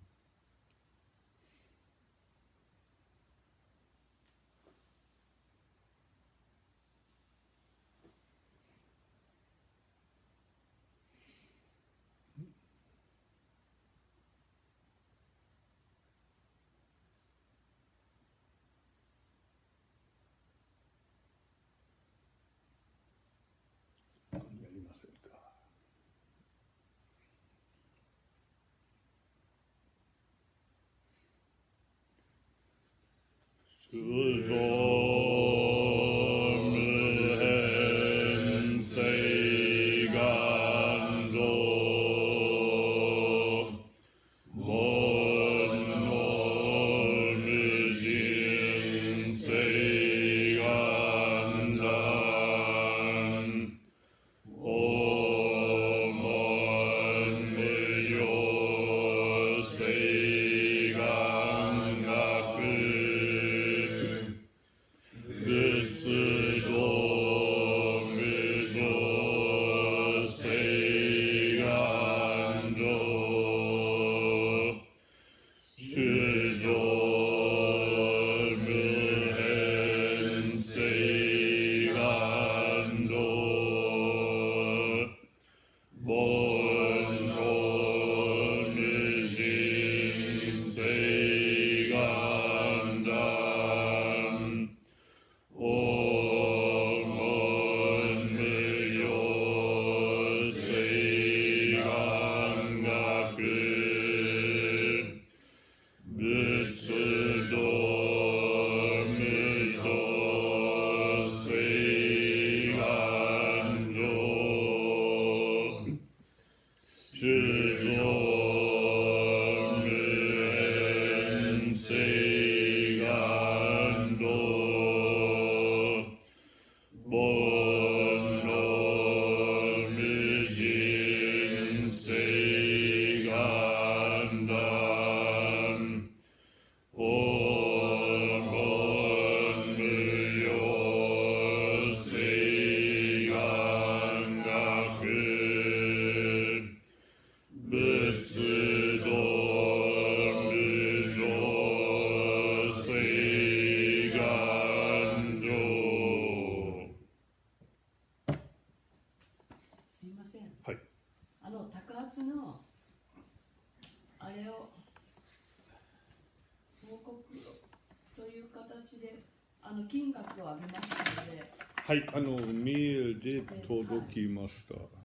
はい、メールで届きました。